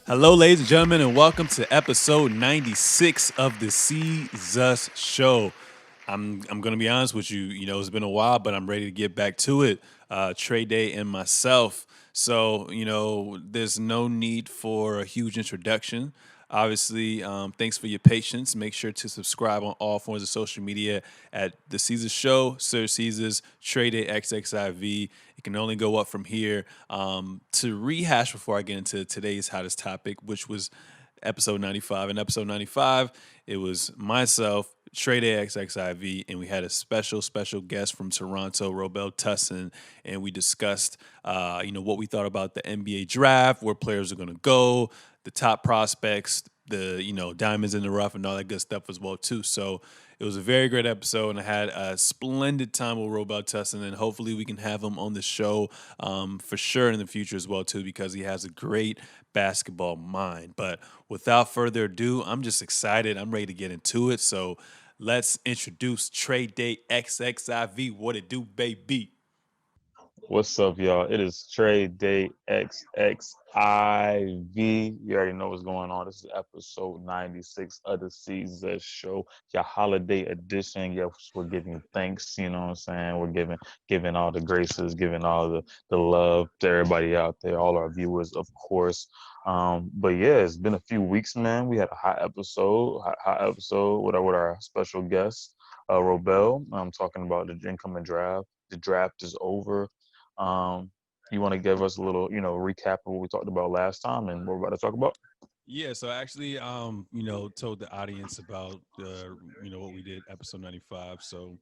Hello, ladies and gentlemen, and welcome to episode 96 of the Seezus Show. I'm gonna be honest with you. It's been a while, but I'm ready to get back to it. Trade Day and myself. So there's no need for a huge introduction. Obviously, thanks for your patience. Make sure to subscribe on all forms of social media at the Caesar Show, Sir Caesars, Trade Day XXIV. It can only go up from here. To rehash before I get into today's hottest topic, which was episode 95. In episode 95, it was myself, Trade Day XXIV, and we had a special guest from Toronto, Robel Tussin, and we discussed, what we thought about the NBA draft, where players are going to go, the top prospects, the diamonds in the rough, and all that good stuff as well too. So it was a very great episode, and I had a splendid time with Robel Tussin, and hopefully we can have him on the show for sure in the future as well too, because he has a great basketball mind. But without further ado, I'm just excited. I'm ready to get into it. So let's introduce Trade Day XXIV. What it do, baby? What's up, y'all? It is Trade Day XXIV. You already know what's going on. This is episode 96 of the Season Show, your holiday edition. Yes, we're giving thanks, you know what I'm saying? We're giving all the graces, giving all the love to everybody out there, all our viewers, of course. But yeah, it's been a few weeks, man. We had a hot episode with our special guest, Robel. I'm talking about the incoming draft. The draft is over. um, you want to give us a little, recap of what we talked about last time and what we're about to talk about? Yeah, so I actually, told the audience about, what we did episode 95. So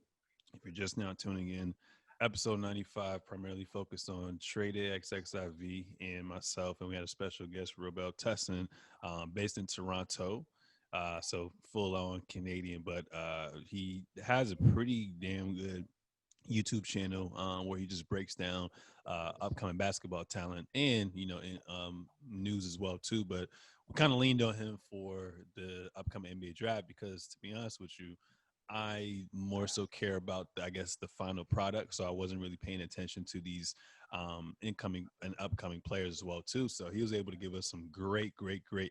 if you're just now tuning in, episode 95 primarily focused on Trade XXIV and myself, and we had a special guest, Robel Tesson, based in Toronto. So full on Canadian, but he has a pretty damn good YouTube channel where he just breaks down upcoming basketball talent and in news as well too. But we kind of leaned on him for the upcoming NBA draft because, to be honest with you, I more so care about I guess the final product. So I wasn't really paying attention to these incoming and upcoming players as well too. So he was able to give us some great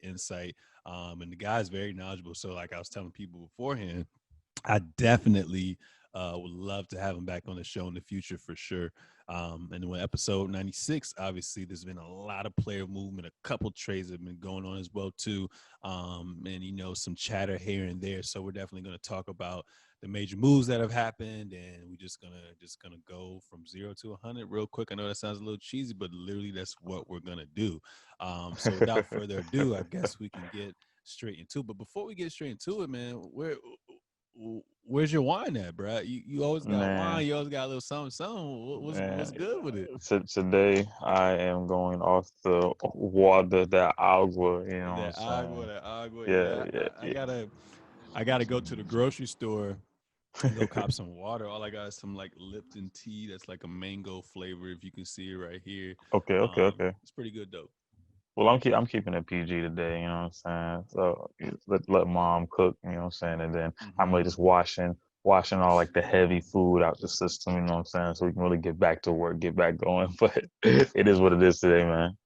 insight. And the guy's very knowledgeable. So like I was telling people beforehand, I definitely would love to have him back on the show in the future for sure. And when episode 96, obviously, there's been a lot of player movement, a couple trades have been going on as well too, and some chatter here and there. So we're definitely going to talk about the major moves that have happened, and we're just gonna go from 0 to 100 real quick. I know that sounds a little cheesy, but literally that's what we're gonna do. So without further ado, I guess we can get straight into it. But before we get straight into it, man, where's your wine at, bro? You always got Man, wine. You always got a little something, something. What's man. good with it? Today I am going off the water, that agua. You know what I'm saying? That agua. Yeah, Yeah, yeah, I gotta go to the grocery store and go cop some water. All I got is some like Lipton tea that's like a mango flavor. If you can see it right here, okay. it's pretty good though. Well, I'm keeping it PG today. You know what I'm saying? So let mom cook. You know what I'm saying? And then I'm hmm really just washing all like the heavy food out the system. You know what I'm saying? So we can really get back to work, get back going. But it is what it is today, man.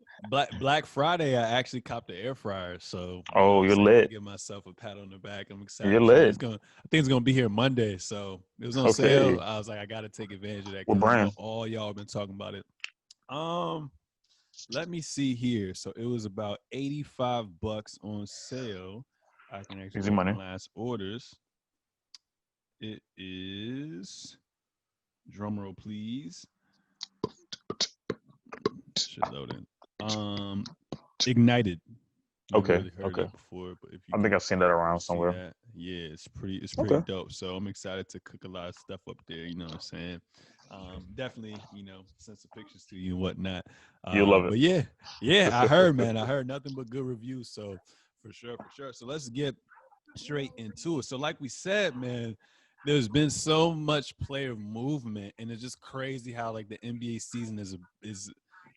Black Friday, I actually copped the air fryer, so Oh, I'm you're saying, let me lit. give myself a pat on the back. I'm You're excited for it. lit. I think it's gonna be here Monday, so it was on sale. Okay. I was like, I gotta take advantage of that What because I know brand? all y'all have been talking about it. Um, Let me see here. So it was about $85 on sale. I can actually Easy look at money. my last orders. It is drum roll, please. Should load in. Um, Ignited. Never Okay. really heard of Okay. it before, but if you I think can I've seen that around see somewhere. that, yeah, it's pretty Okay. dope. So I'm excited to cook a lot of stuff up there. You know what I'm saying? Definitely, send some pictures to you and whatnot. You'll love it. But yeah, I heard, man, I heard nothing but good reviews. So for sure. So let's get straight into it. So like we said, man, there's been so much player movement, and it's just crazy how like the NBA season is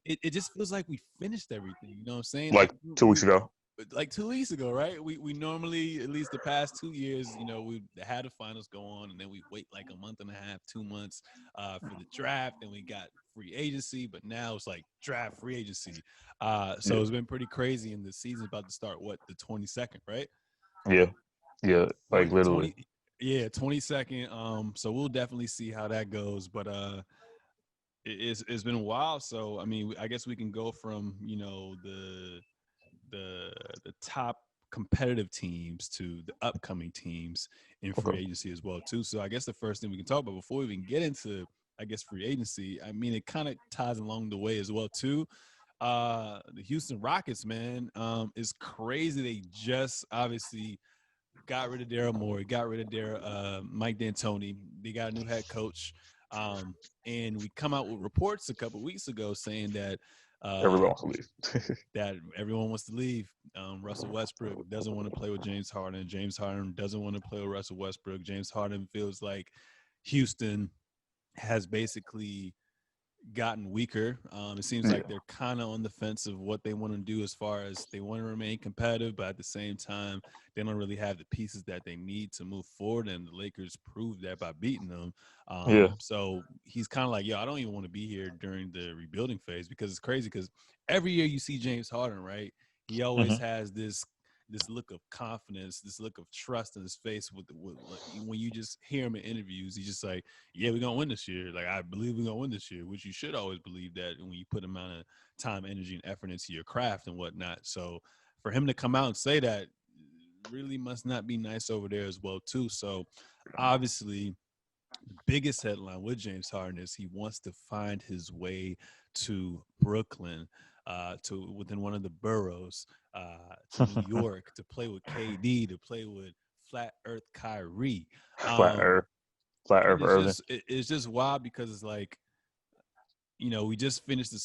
it just feels like we finished everything. You know what I'm saying? Like Like 2 weeks ago. like 2 weeks ago, right? We normally, at least the past 2 years, we had the finals go on, and then we wait like a month and a half, 2 months for the draft, and we got free agency. But now it's like draft, free agency. So Yeah, it's been pretty crazy, and the season's about to start. What, the 22nd, right? yeah, yeah. Like 20, literally. 20 yeah, 22nd. So we'll definitely see how that goes. But it's been a while. So I mean, I guess we can go from the the top competitive teams to the upcoming teams in Okay. free agency as well too. So I guess the first thing we can talk about before we even get into, I guess, free agency, I mean, it kind of ties along the way as well too. The Houston Rockets, man, is crazy. They just obviously got rid of Daryl Morey, got rid of Mike D'Antoni. They got a new head coach. And we come out with reports a couple weeks ago saying that Everyone uh, wants to leave. that everyone wants to leave. Russell Westbrook doesn't want to play with James Harden. James Harden doesn't want to play with Russell Westbrook. James Harden feels like Houston has basically gotten weaker. It seems Yeah, like they're kind of on the fence of what they want to do as far as they want to remain competitive, but at the same time, they don't really have the pieces that they need to move forward. And the Lakers proved that by beating them. yeah, So he's kind of like, yo, I don't even want to be here during the rebuilding phase, because it's crazy. Because every year you see James Harden, right? He always hmm, has this look of confidence, this look of trust in his face. With like, when you just hear him in interviews, he's just like, yeah, we're gonna win this year. Like, I believe we're gonna win this year, which you should always believe that when you put amount of time, energy, and effort into your craft and whatnot. So for him to come out and say that really must not be nice over there as well too. So obviously the biggest headline with James Harden is he wants to find his way to Brooklyn, to within one of the boroughs, to New York, to play with KD, to play with Flat Earth Kyrie. flat Um, Earth, flat and Earth Irving. it's just wild, because it's like, we just finished the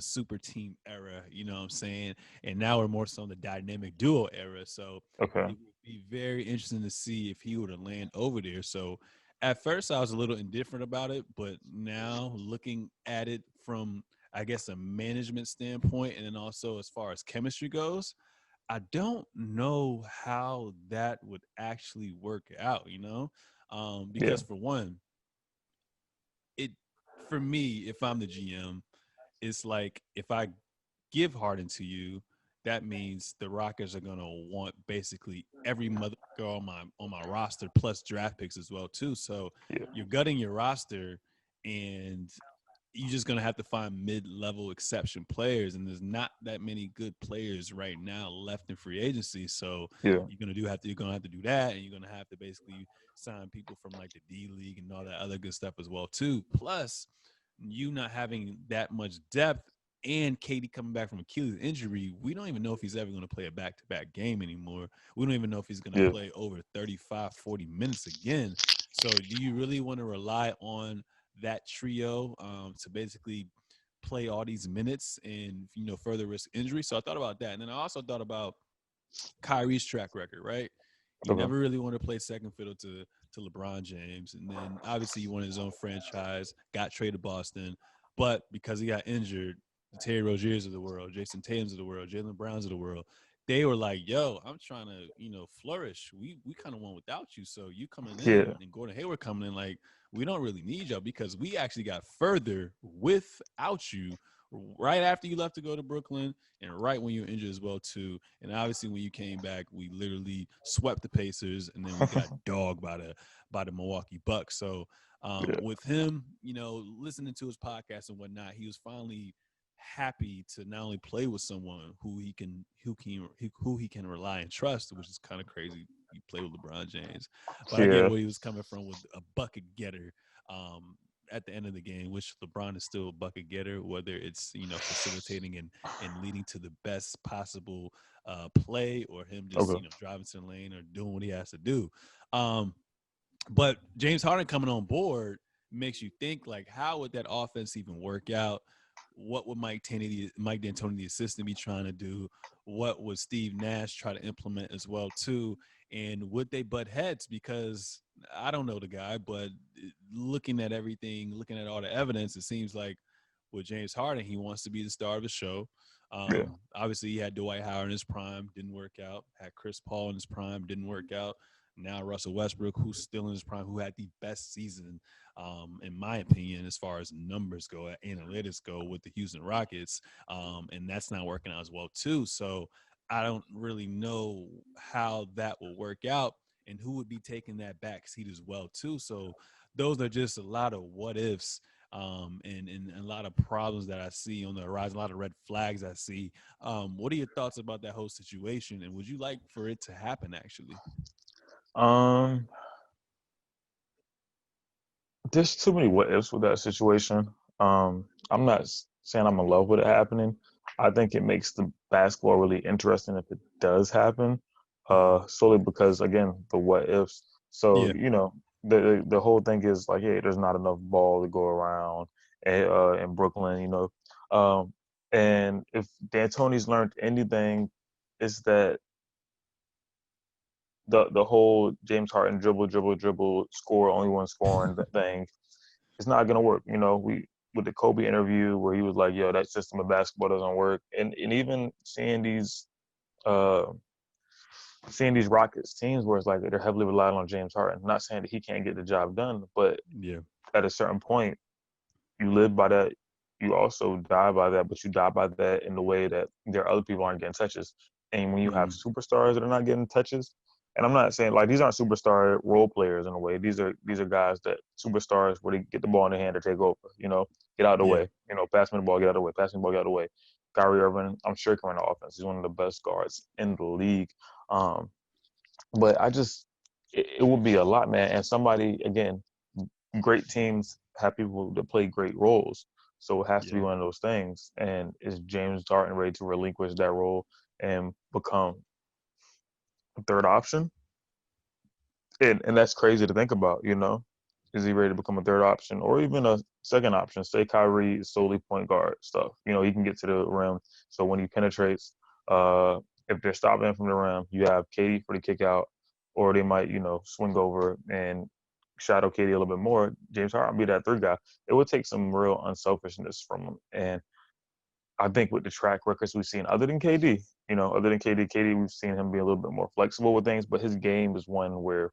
super team era, what I'm saying? And now we're more so in the dynamic duo era. So Okay. it would be very interesting to see if he were to land over there. So at first I was a little indifferent about it, but now looking at it from, I guess, a management standpoint, and then also as far as chemistry goes, I don't know how that would actually work out. Yeah. Because for one, it for me, if I'm the GM, it's like, if I give Harden to you, that means the Rockets are gonna want basically every mother girl on my roster, plus draft picks as well too. So Yeah. you're gutting your roster, and you're just gonna have to find mid-level exception players, and there's not that many good players right now left in free agency. So Yeah. you're gonna have to do that, and you're gonna have to basically sign people from like the D League and all that other good stuff as well too. Plus, you not having that much depth, and Katie coming back from Achilles injury, we don't even know if he's ever going to play a back-to-back game anymore. We don't even know if he's going to Yeah. play over 35, 40 minutes again. So do you really want to rely on that trio to basically play all these minutes and, further risk injury? So I thought about that. And then I also thought about Kyrie's track record, right? He Okay. never really wanted to play second fiddle to LeBron James, and then obviously he wanted his own franchise, got traded to Boston, but because he got injured, the Terry Rozier's of the world, Jason Tatum's of the world, Jalen Brown's of the world, they were like, "Yo, I'm trying to, flourish. We kind of won without you, so you coming Yeah. in and Gordon Hayward coming in, like, we don't really need y'all, because we actually got further without you." Right after you left to go to Brooklyn, and right when you were injured as well too. And obviously when you came back, we literally swept the Pacers, and then we got dogged by the Milwaukee Bucks. So Yeah. with him, listening to his podcast and whatnot, he was finally happy to not only play with someone who he can rely and trust, which is kind of crazy. You play with LeBron James, but I get Yeah. where he was coming from with a bucket getter. Um, at the end of the game, which LeBron is still a bucket getter, whether it's facilitating and leading to the best possible play, or him just Okay. driving to the lane or doing what he has to do. Um, but James Harden coming on board makes you think, like, how would that offense even work out? What would Mike D'Antoni, the assistant, be trying to do? What would Steve Nash try to implement as well too? And would they butt heads? Because I don't know the guy, but looking at everything, looking at all the evidence, it seems like with James Harden, he wants to be the star of the show. Yeah. Obviously, he had Dwight Howard in his prime, didn't work out. Had Chris Paul in his prime, didn't work out. Now Russell Westbrook, who's still in his prime, who had the best season, in my opinion, as far as numbers go, analytics go, with the Houston Rockets, and that's not working out as well too. So I don't really know how that will work out, and who would be taking that back seat as well too. So those are just a lot of what ifs, and a lot of problems that I see on the horizon, a lot of red flags I see. What are your thoughts about that whole situation, and would you like for it to happen actually? Um, there's too many what ifs with that situation. I'm not saying I'm in love with it happening. I think it makes the basketball really interesting if it does happen. Hmm. Solely because again, the what ifs. So Yeah, the whole thing is like, hey, there's not enough ball to go around in Brooklyn. And if D'Antoni's learned anything, is that the whole James Harden dribble, dribble, dribble, score, only one scoring thing, it's not gonna work. We with the Kobe interview where he was like, "Yo, that system of basketball doesn't work," and even uh seeing these Rockets teams where it's like they're heavily reliant on James Harden. Not saying that he can't get the job done, but yeah, at a certain point, you live by that. You also die by that, but you die by that in the way that there are other people aren't getting touches. And when you have mm, superstars that are not getting touches, and I'm not saying like these aren't superstar role players in a way. These are guys that superstars where they get the ball in their hand to take over. Get out of the yeah, way. Pass me the ball, get out of the way. Pass me the ball, get out of the way. Kyrie Irving, I'm sure can run the offense. He's one of the best guards in the league. Um, but it would be a lot, man. And somebody again, great teams have people that play great roles. So it has to be yeah, one of those things. And is James Harden ready to relinquish that role and become a third option? And that's crazy to think about. Is he ready to become a third option or even a second option? Say Kyrie is solely point guard stuff. He can get to the rim. So when he penetrates, uh, if they're stopping him from the rim, you have Katie for the kick out, or they might, swing over and shadow Katie a little bit more. James Harden be that third guy. It would take some real unselfishness from him. And I think with the track records we've seen, other than KD, we've seen him be a little bit more flexible with things, but his game is one where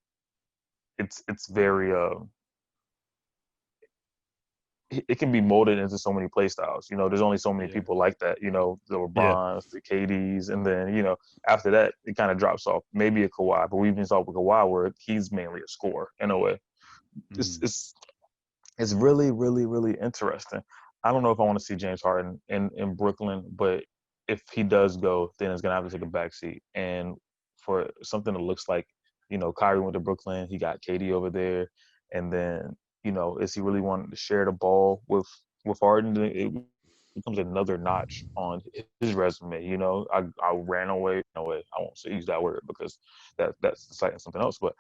it's very it can be molded into so many play styles. There's only so many yeah, people like that. The yeah, LeBrons, the KDs, and then after that it kind of drops off. Maybe a Kawhi, but we even saw with Kawhi where he's mainly a scorer in a way. It's mm, it's it's really really really interesting. I don't know if I want to see James Harden in Brooklyn, but if he does go, then it's gonna have to take a back seat. And for something that looks like Kyrie went to Brooklyn, he got KD over there, and then is he really wanting to share the ball with Harden? It becomes another notch on his resume. I ran away. No way. I won't say use that word because that's citing something else. But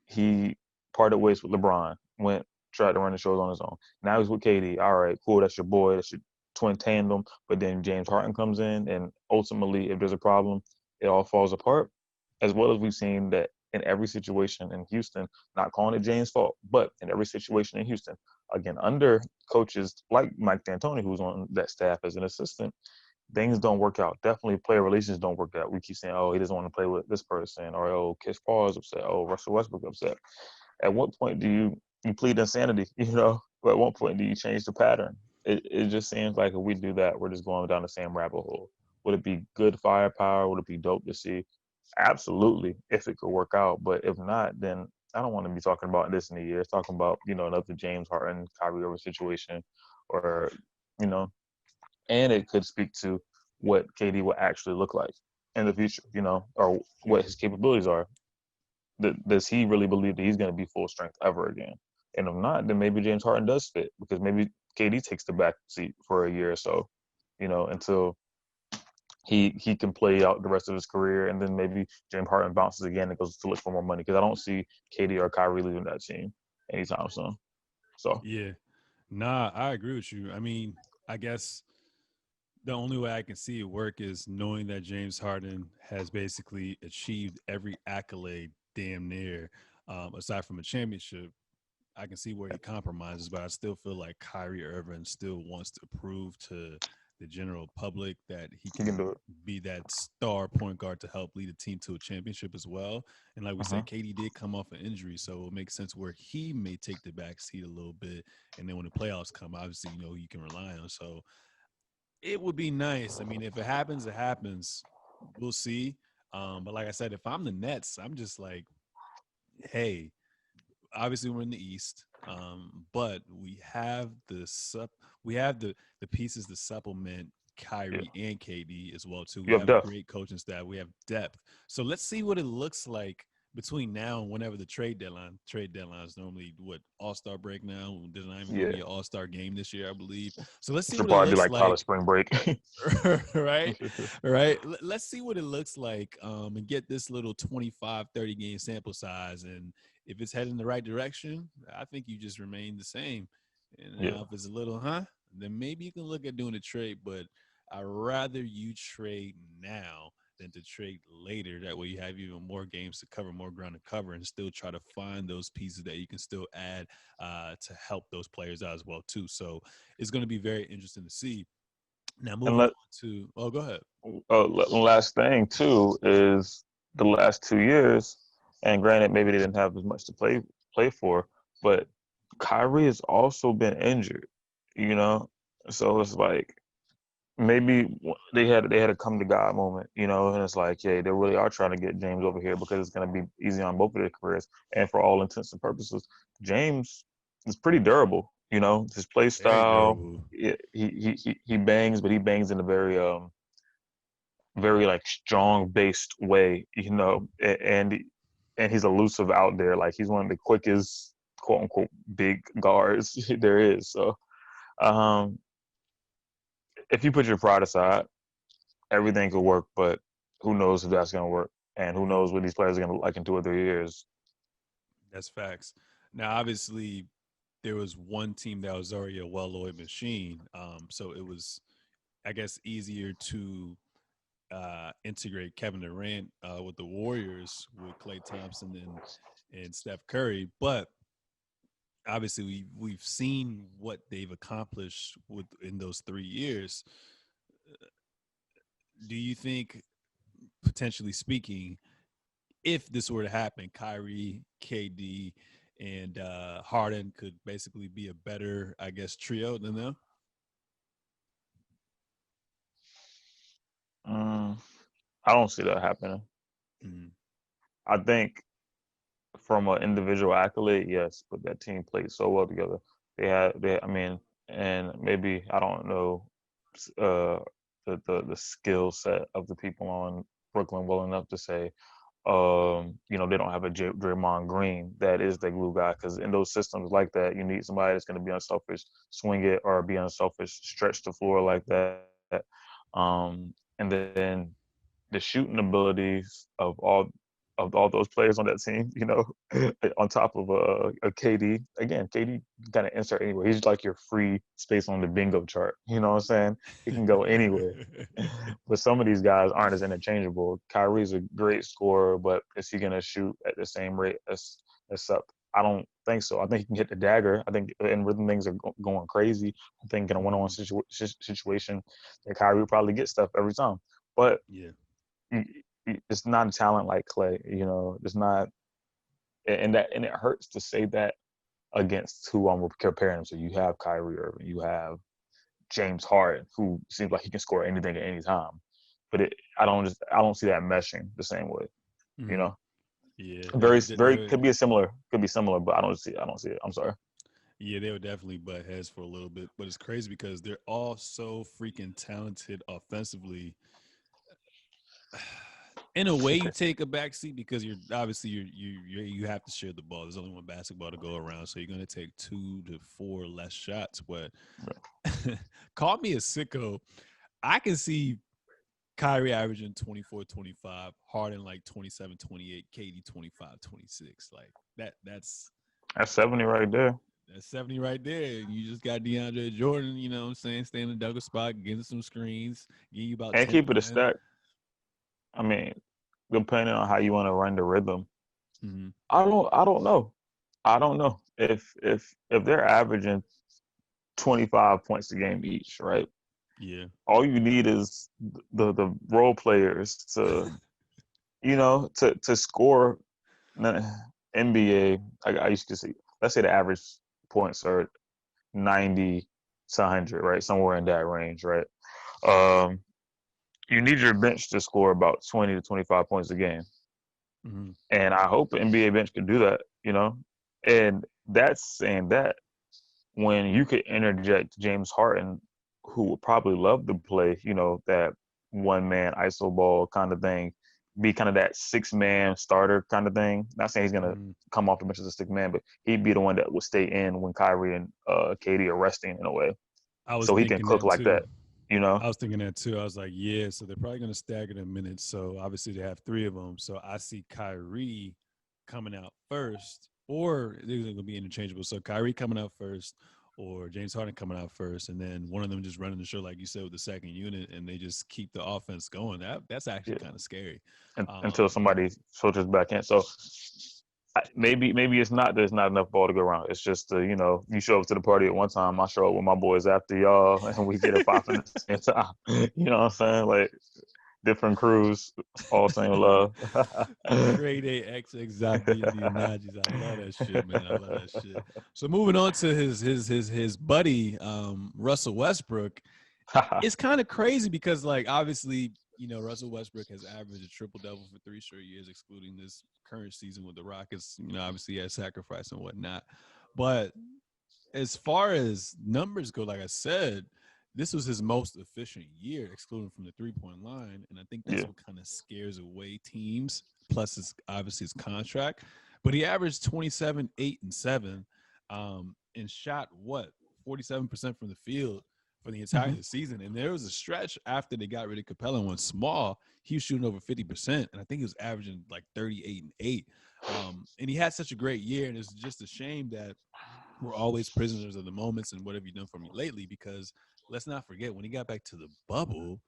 he parted ways with LeBron. Went tried to run the shows on his own. Now he's with KD. All right, cool. That's your boy. That's your twin tandem. But then James Harden comes in, and ultimately, if there's a problem, it all falls apart. As well as we've seen that in every situation in Houston, not calling it James' fault, but in every situation in Houston, again, under coaches like Mike D'Antoni, who's on that staff as an assistant, things don't work out. Definitely player relations don't work out. We keep saying, oh, he doesn't want to play with this person, or oh, Chris Paul is upset, oh, Russell Westbrook upset. At what point do you plead insanity? But at what point do you change the pattern? It just seems like if we do that, we're just going down the same rabbit hole. Would it be good firepower? Would it be dope to see? Absolutely, if it could work out. But if not, then I don't want to be talking about this in a year. Talking about another James Harden, Kyrie Irving situation, or you know, and it could speak to what KD will actually look like in the future. Or what his capabilities are. Does he really believe that he's going to be full strength ever again? And if not, then maybe James Harden does fit because maybe KD takes the back seat for a year or so, until he can play out the rest of his career, and then maybe James Harden bounces again and goes to look for more money because I don't see KD or Kyrie leaving that team anytime soon. So yeah. Nah, I agree with you. I mean, I guess the only way I can see it work is knowing that James Harden has basically achieved every accolade damn near, aside from a championship. I can see where he compromises, but I still feel like Kyrie Irving still wants to prove to the general public that he He can can do it. be that star point guard to help lead a team to a championship as well. And like we Uh-huh. said, KD did come off an injury, so it makes sense where he may take the back seat a little bit. And then when the playoffs come, obviously, you can rely on. So it would be nice. I mean, if it happens, it happens. We'll see. But like I said, if I'm the Nets, I'm just like, hey, obviously we're in the East, but we have the pieces to supplement Yeah. Kyrie and KD as well too. You We have have a depth. great coaching staff. We have depth. So let's see what it looks like between now and whenever the trade deadline is normally what All-Star break now. There's not even going to Yeah. be an All-Star game this year, I believe. So let's see Should what it probably do looks like college like. spring break. Right, right. Let's see what it looks like, and get this little 25-30 game sample size, and if it's heading the right direction, I think you just remain the same. And Yeah. now if it's a little then maybe you can look at doing a trade, but I'd rather you trade now than to trade later. That way you have even more games to cover, more ground to cover, and still try to find those pieces that you can still add to help those players out as well too. So it's going to be very interesting to see. Now And moving on to go ahead. last thing too is the last 2 years, and granted, maybe they didn't have as much to play for, but Kyrie has also been injured. You know, so it's like maybe they had a come to God moment, and it's like, yeah, they really are trying to get James over here because it's going to be easy on both of their careers, and for all intents and purposes, James is pretty durable. His play Very style, durable. he bangs, but he bangs in a very like strong based way, and he's elusive out there. Like he's one of the quickest quote unquote big guards there is. So um, if you put your pride aside, everything could work, but who knows if that's gonna work, and who knows what these players are gonna look like in 2 or 3 years. That's facts. Now, obviously, there was one team that was already a well-oiled machine, so it was, I guess, easier to integrate Kevin Durant with the Warriors with Klay Thompson and Steph Curry. But obviously, we've seen what they've accomplished in those 3 years. Do you think, potentially speaking, if this were to happen, Kyrie, KD, and Harden could basically be a better, I guess, trio than them? Mm, I don't see that happening. Mm-hmm. I think from an individual accolade, yes, but that team played so well together. I mean, and maybe I don't know uh, the skill set of the people on Brooklyn well enough to say, they don't have a Draymond Green that is the glue guy, because in those systems like that, you need somebody that's going to be unselfish, swing it, or be unselfish, stretch the floor like that. And then the shooting abilities of all those players on that team, on top of a KD. Again, KD kind of insert anywhere. He's like your free space on the bingo chart. You know what I'm saying? He can go anywhere. But some of these guys aren't as interchangeable. Kyrie's a great scorer, but is he gonna shoot at the same rate as Sup? I don't think so. I think he can hit the dagger. I think and rhythm things are going crazy. I think in a one-on-one Mhm. situation, that Kyrie will probably get stuff every time. But Yeah. it's not a talent like Clay. It's not, and it hurts to say that against who I'm comparing him to. You have Kyrie Irving, you have James Harden, who seems like he can score anything at any time. But I don't see that meshing the same way. You Hmm. know, Yeah. very very could be similar, but I don't see it. I'm sorry. Yeah, they would definitely butt heads for a little bit, but it's crazy because they're all so freaking talented offensively. In a way, you take a backseat because you're obviously you have to share the ball. There's only one basketball to go around, so you're going to take 2 to 4 less shots. But call me a sicko. I can see Kyrie averaging 24, 25, Harden like 27, 28, KD 25, 26. Like That's 70 right there. that's 70 right there. You just got DeAndre Jordan, you know what I'm saying, staying in the Douglas spot, getting some screens, getting you about And 10 keep it a points. stack. I mean, depending on how you want to run the rhythm, Mm-hmm. I don't know. I don't know if they're averaging 25 points a game each, right? Yeah. All you need is the role players to to score. NBA, I used to see. Let's say the average points are 90 to 100, right? Somewhere in that range, right? Um, you need your bench to score about 20 to 25 points a game. Hmm. And I hope the NBA bench can do that. And that's saying that when you could interject James Harden, who would probably love to play, that one man ISO ball kind of thing, be kind of that 6 man starter kind of thing. Not saying he's gonna Hmm. come off the bench as a 6 man, but he'd be the one that would stay in when Kyrie and KD are resting in a way, I was so he can thinking cook that like too. that. You know? I was thinking that too. I was like, yeah, so they're probably going to stagger the minutes. So obviously they have three of them. So I see Kyrie coming out first, or they're going to be interchangeable. So Kyrie coming out first, or James Harden coming out first, and then one of them just running the show, like you said, with the second unit, and they just keep the offense going. That's actually Yeah. kind of scary. Until Um, somebody switches back in. So maybe it's not there's not enough ball to go around. It's just you show up to the party at one time. I show up with my boys after y'all, and we get it popping at the same time. You know what I'm saying? Like different crews, all same love. Grade A X exactly the analogies. I love that shit, man. I love that shit. So moving on to his buddy, Russell Westbrook. It's kind of crazy because like obviously, Russell Westbrook has averaged a triple double for 3 straight years, excluding this current season with the Rockets. Obviously he has sacrifice and whatnot. But as far as numbers go, like I said, this was his most efficient year, excluding from the 3-point line. And I think that's Yeah, what kind of scares away teams, plus obviously his contract. But he averaged 27, 8, and 7, and shot what? 47% from the field for the hmm entire season. And there was a stretch after they got rid of Capella and went small. He was shooting over 50%. And I think he was averaging like 38 and 8. And he had such a great year. And it's just a shame that we're always prisoners of the moments and what have you done for me lately? Because let's not forget when he got back to the bubble,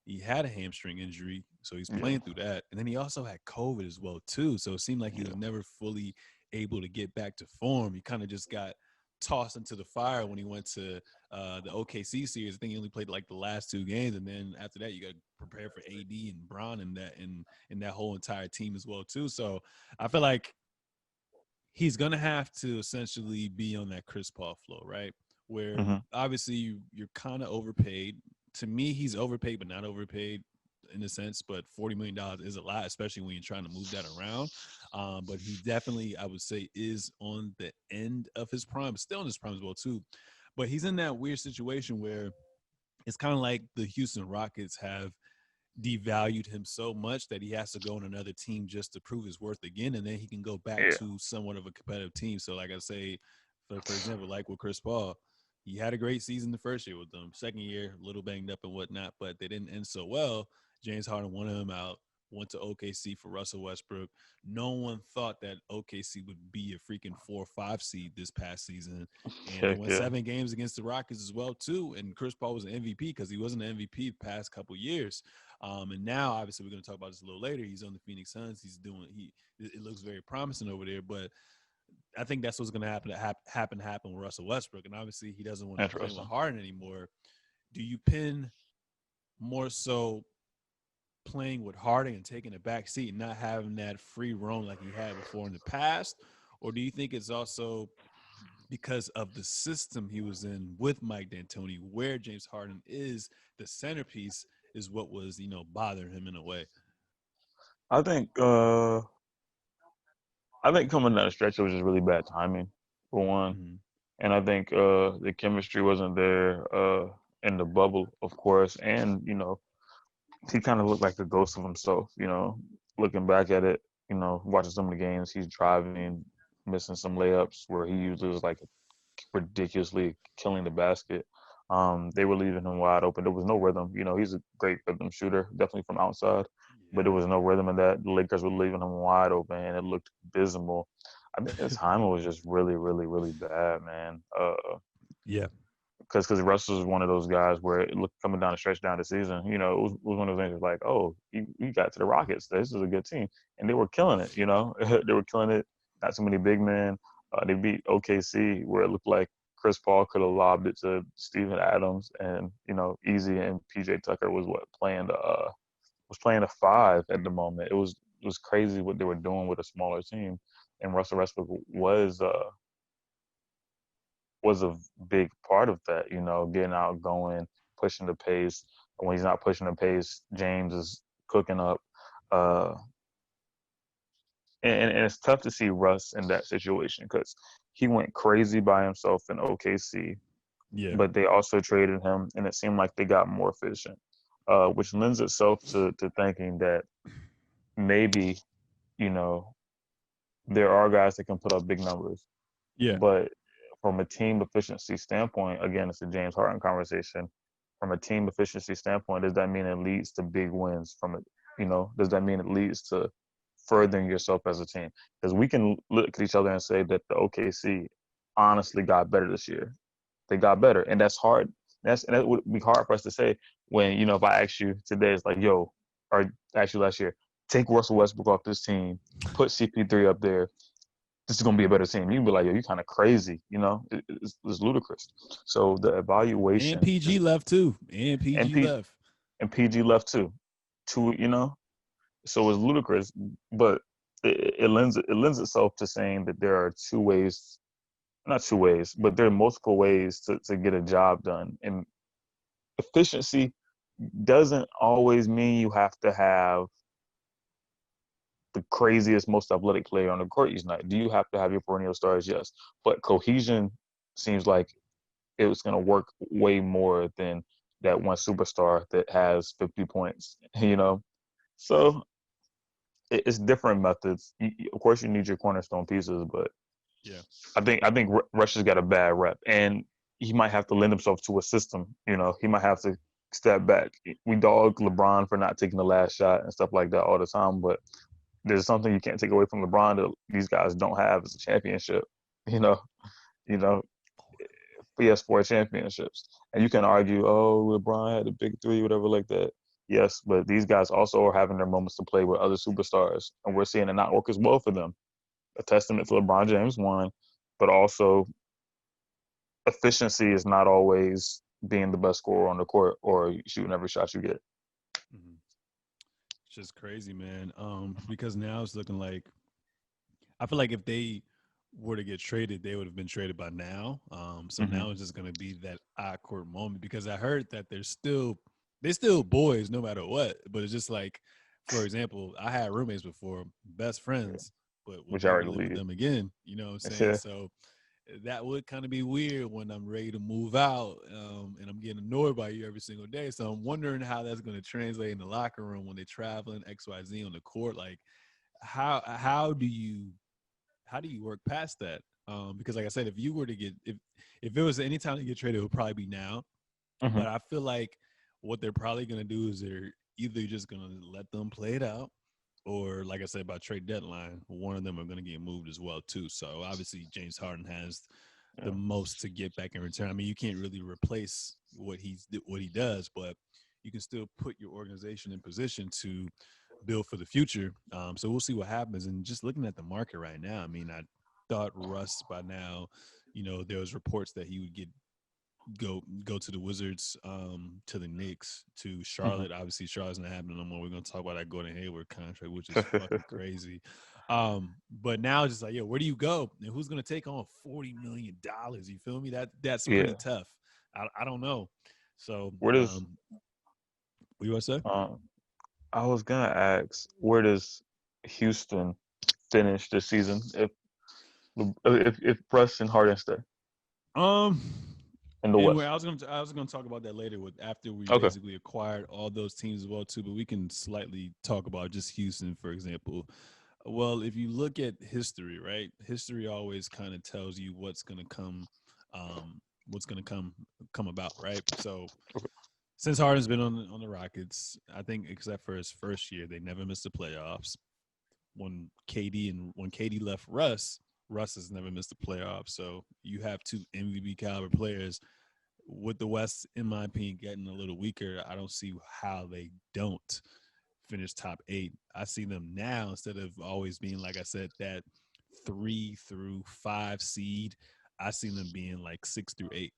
he had a hamstring injury, so he's yeah, playing through that, and then he also had COVID as well too. So it seemed like he yeah, was never fully able to get back to form. He kind of just got tossed into the fire when he went to the OKC series. I think he only played like the last 2 games, and then after that, you got to prepare for AD and Bron and that whole entire team as well too. So I feel like he's gonna have to essentially be on that Chris Paul flow, right? Where hmm obviously you're kind of overpaid. To me, he's overpaid, but not overpaid in a sense. But $40 million is a lot, especially when you're trying to move that around. But he definitely, I would say, is on the end of his prime, still in his prime as well too. But he's in that weird situation where it's kind of like the Houston Rockets have devalued him so much that he has to go on another team just to prove his worth again, and then he can go back yeah, to somewhat of a competitive team. So, like I say, for example, like with Chris Paul, he had a great season the first year with them. Second year, a little banged up and whatnot, but they didn't end so well. James Harden wanted him out. Went to OKC for Russell Westbrook. No one thought that OKC would be a freaking 4 or 5 seed this past season, and they heck won yeah, 7 games against the Rockets as well too. And Chris Paul was an MVP because he wasn't an MVP the past couple years. And now, obviously, we're going to talk about this a little later. He's on the Phoenix Suns. He's doing it looks very promising over there. But I think that's what's going to happen with Russell Westbrook. And obviously, he doesn't want to be playing with interesting. Harden anymore. Do you pin more so playing with Harden and taking a back seat and not having that free roam like he had before in the past, or do you think it's also because of the system he was in with Mike D'Antoni, where James Harden is the centerpiece, is what was bothering him in a way? I think uh I think coming down the stretch it was just really bad timing for one. Mm-hmm. And I think the chemistry wasn't there in the bubble, of course. And, he kind of looked like a ghost of himself. Looking back at it, watching some of the games, he's driving, missing some layups where he usually was like ridiculously killing the basket. They were leaving him wide open. There was no rhythm. He's a great rhythm shooter, definitely from outside, but there Yeah. was no rhythm in that. The Lakers were leaving him wide open, and it looked abysmal. I think the timing was just really, really, really bad, man. Yeah. Because Russell was one of those guys where it looked coming down the stretch down the season, it was one of those things like, oh, you got to the Rockets. This is a good team, and they were killing it. They were killing it. Not so many big men. They beat OKC where it looked like Chris Paul could have lobbed it to Steven Adams, and Easy and PJ Tucker was playing a five at the moment. It was crazy what they were doing with a smaller team, and Russell Westbrook was a big part of that. Getting out, going, pushing the pace. When he's not pushing the pace, James is cooking up. Uh, and it's tough to see Russ in that situation because he went crazy by himself in OKC, Yeah. but they also traded him, and it seemed like they got more efficient, which lends itself to thinking that maybe, you know, there are guys that can put up big numbers, Yeah. but from a team efficiency standpoint, again, it's a James Harden conversation. From a team efficiency standpoint, does that mean it leads to big wins? Does that mean it leads to furthering yourself as a team? Because we can look at each other and say that the OKC honestly got better this year. They got better, and that's hard. That would be hard for us to say when if I ask you today, it's like, yo, or actually last year, take Russell Westbrook off this team, put CP3 up there. This is gonna be a better team. You'd be like, yo, you kind of crazy, it's ludicrous. So the And evaluation PG is, left too. And and PG P left. and PG left too, so it's ludicrous. But it lends itself to saying that there are two ways, not two ways, but there are multiple ways to get a job done. And efficiency doesn't always mean you have to have the craziest, most athletic player on the court each night. Do you have to have your perennial stars? Yes. But cohesion seems like it was going to work way more than that one superstar that has 50 points, So it's different methods. Of course, you need your cornerstone pieces, but Yeah. I think Rush has got a bad rep, and he might have to lend himself to a system. He might have to step back. We dog LeBron for not taking the last shot and stuff like that all the time, but there's something you can't take away from LeBron that these guys don't have as a championship. You know, you know, he has 4 championships, and you can argue, oh, LeBron had a big three, whatever like that. Yes, but these guys also are having their moments to play with other superstars, and we're seeing it not work as well for them. A testament to LeBron James, one, but also efficiency is not always being the best scorer on the court or shooting every shot you get. Mhm. It's just crazy, man. Because now it's looking like I feel like if they were to get traded, they would have been traded by now. So Mm-hmm. now it's just gonna be that awkward moment because I heard that they're still boys no matter what. But it's just like, for example, I had roommates before, best Yeah. friends, but would Which I never already live with leave. them again. You know what I'm saying? Yeah. So that would kind of be weird when I'm ready to move out and I'm getting annoyed by you every single day. So I'm wondering how that's going to translate in the locker room when they're traveling XYZ on the court. Like, how do you work past that? Because like I said, if you were to get if it was any time to get traded, it would probably be now. Mm-hmm. But I feel like what they're probably going to do is they're either just going to let them play it out, or like I said about trade deadline, one of them are going to get moved as well too. So obviously James Harden has the Yeah. most to get back in return. I mean, you can't really replace what he does, but you can still put your organization in position to build for the future. So we'll see what happens. And just looking at the market right now, I mean, I thought Russ by now, there was reports that he would go to the Wizards, to the Knicks, to Mm-hmm. Charlotte. Obviously, Charlotte's not happening no more. We're gonna talk about that Gordon Hayward contract, which is fucking crazy. But now it's just like, where do you go? And who's gonna take on $40 million? You feel me? That's Yeah. pretty tough. I don't know. So, Where does what you want to say? um I was gonna ask, where does Houston finish this season if Russ and Harden stay Um, in the anyway, West? I was gonna talk about that later with after we Okay. basically acquired all those teams as well too. But we can slightly talk about just Houston, for example. Well, if you look at history, right? History always kind of tells you what's gonna come about, right? So Okay. since Harden's been on the Rockets, I think except for his first year, they never missed the playoffs. When KD left Russ has never missed the playoffs. So you have two MVP caliber players. With the West, in my opinion, getting a little weaker, I don't see how they don't finish top 8. I see them now instead of always being, like I said, that 3 through 5 seed. I see them being like 6 through 8.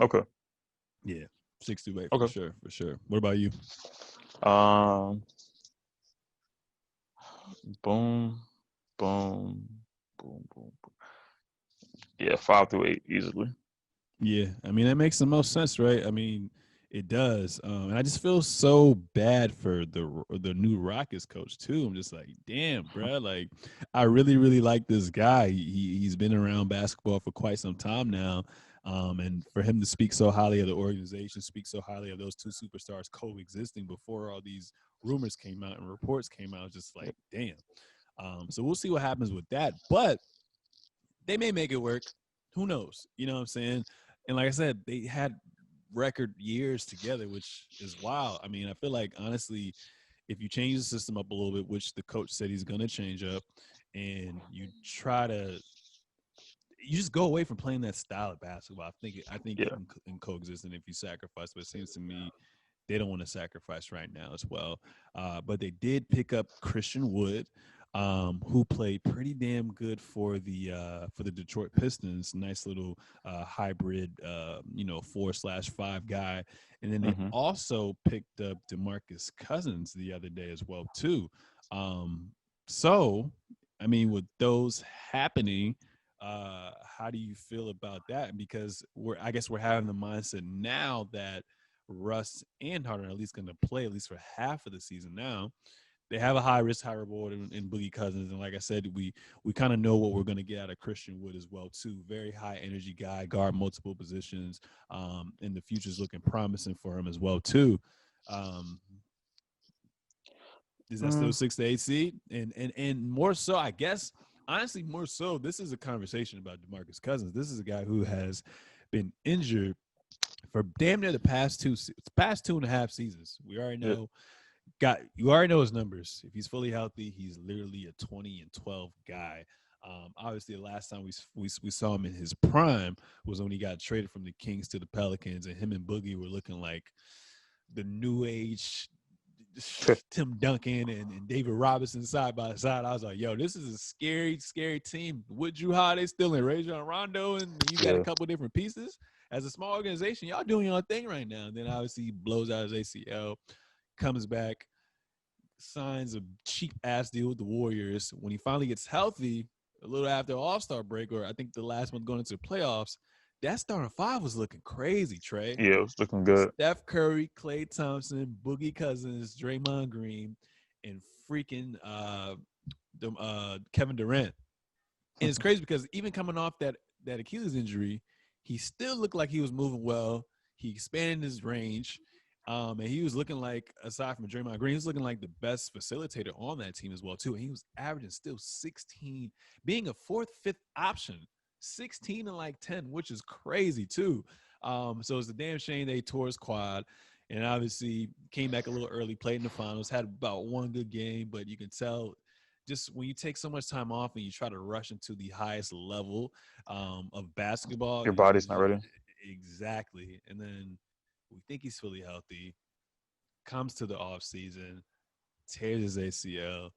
Okay. Yeah, 6 through 8 Okay. for sure. What about you? Um, boom, boom, boom, boom, boom. Yeah, 5 through 8 easily. Yeah, I mean that makes the most sense, right? I mean, it does, and I just feel so bad for the new Rockets coach too. I'm just like, damn, bro. Like, I really like this guy. He's been around basketball for quite some time now, and for him to speak so highly of the organization, speak so highly of those two superstars coexisting before all these rumors came out and reports came out, just like, damn. So we'll see what happens with that, but they may make it work. Who knows? You know what I'm saying? And like I said, they had record years together, which is wild. I mean, I feel like honestly, if you change the system up a little bit, which the coach said he's gonna change up, and you try to you just go away from playing that style of basketball. I think you Yeah. can coexist, and if you sacrifice, but it seems to me they don't want to sacrifice right now as well. But they did pick up Christian Wood, who played pretty damn good for the Detroit Pistons. Nice little hybrid, 4/5 guy. And then they Mm-hmm. also picked up DeMarcus Cousins the other day as well too. Um, so, I mean, with those happening, how do you feel about that? Because I guess we're having the mindset now that Russ and Harden are at least going to play at least for half of the season now. They have a high risk, high reward in Boogie Cousins, and like I said, we kind of know what we're going to get out of Christian Wood as well too. Very high energy guy, guard multiple positions, and the future's looking promising for him as well too. Um, is that still 6 to 8 seed? And more so, I guess. Honestly, more so, this is a conversation about DeMarcus Cousins. This is a guy who has been injured for damn near the past 2.5 seasons. We already Yeah. know you already know his numbers. If he's fully healthy, he's literally a 20-12 guy. Obviously, the last time we saw him in his prime was when he got traded from the Kings to the Pelicans, and him and Boogie were looking like the new age Tim Duncan and David Robinson side by side. I was like, yo, this is a scary team. Would you they still in Rajon Rondo, and you got a Yeah. couple different pieces. As a small organization, y'all doing your own thing right now. And then obviously he blows out his ACL, comes back, signs a cheap ass deal with the Warriors. When he finally gets healthy, a little after All-Star break, or I think the last one going into the playoffs, that starting five was looking crazy, Trey. Yeah, it was looking good. Steph Curry, Klay Thompson, Boogie Cousins, Draymond Green, and freaking Kevin Durant. And it's crazy because even coming off that Achilles injury, he still looked like he was moving well. He expanded his range. And he was looking like, aside from Draymond Green, he was looking like the best facilitator on that team as well, too. And he was averaging still 16, being a fourth, fifth option, 16 and like 10, which is crazy, too. So it's a damn shame they tore his quad. And obviously came back a little early, played in the finals, had about one good game, but you can tell just when you take so much time off and you try to rush into the highest level of basketball, Your body's not ready. exactly. And then we think he's fully healthy, comes to the off season, tears his ACL,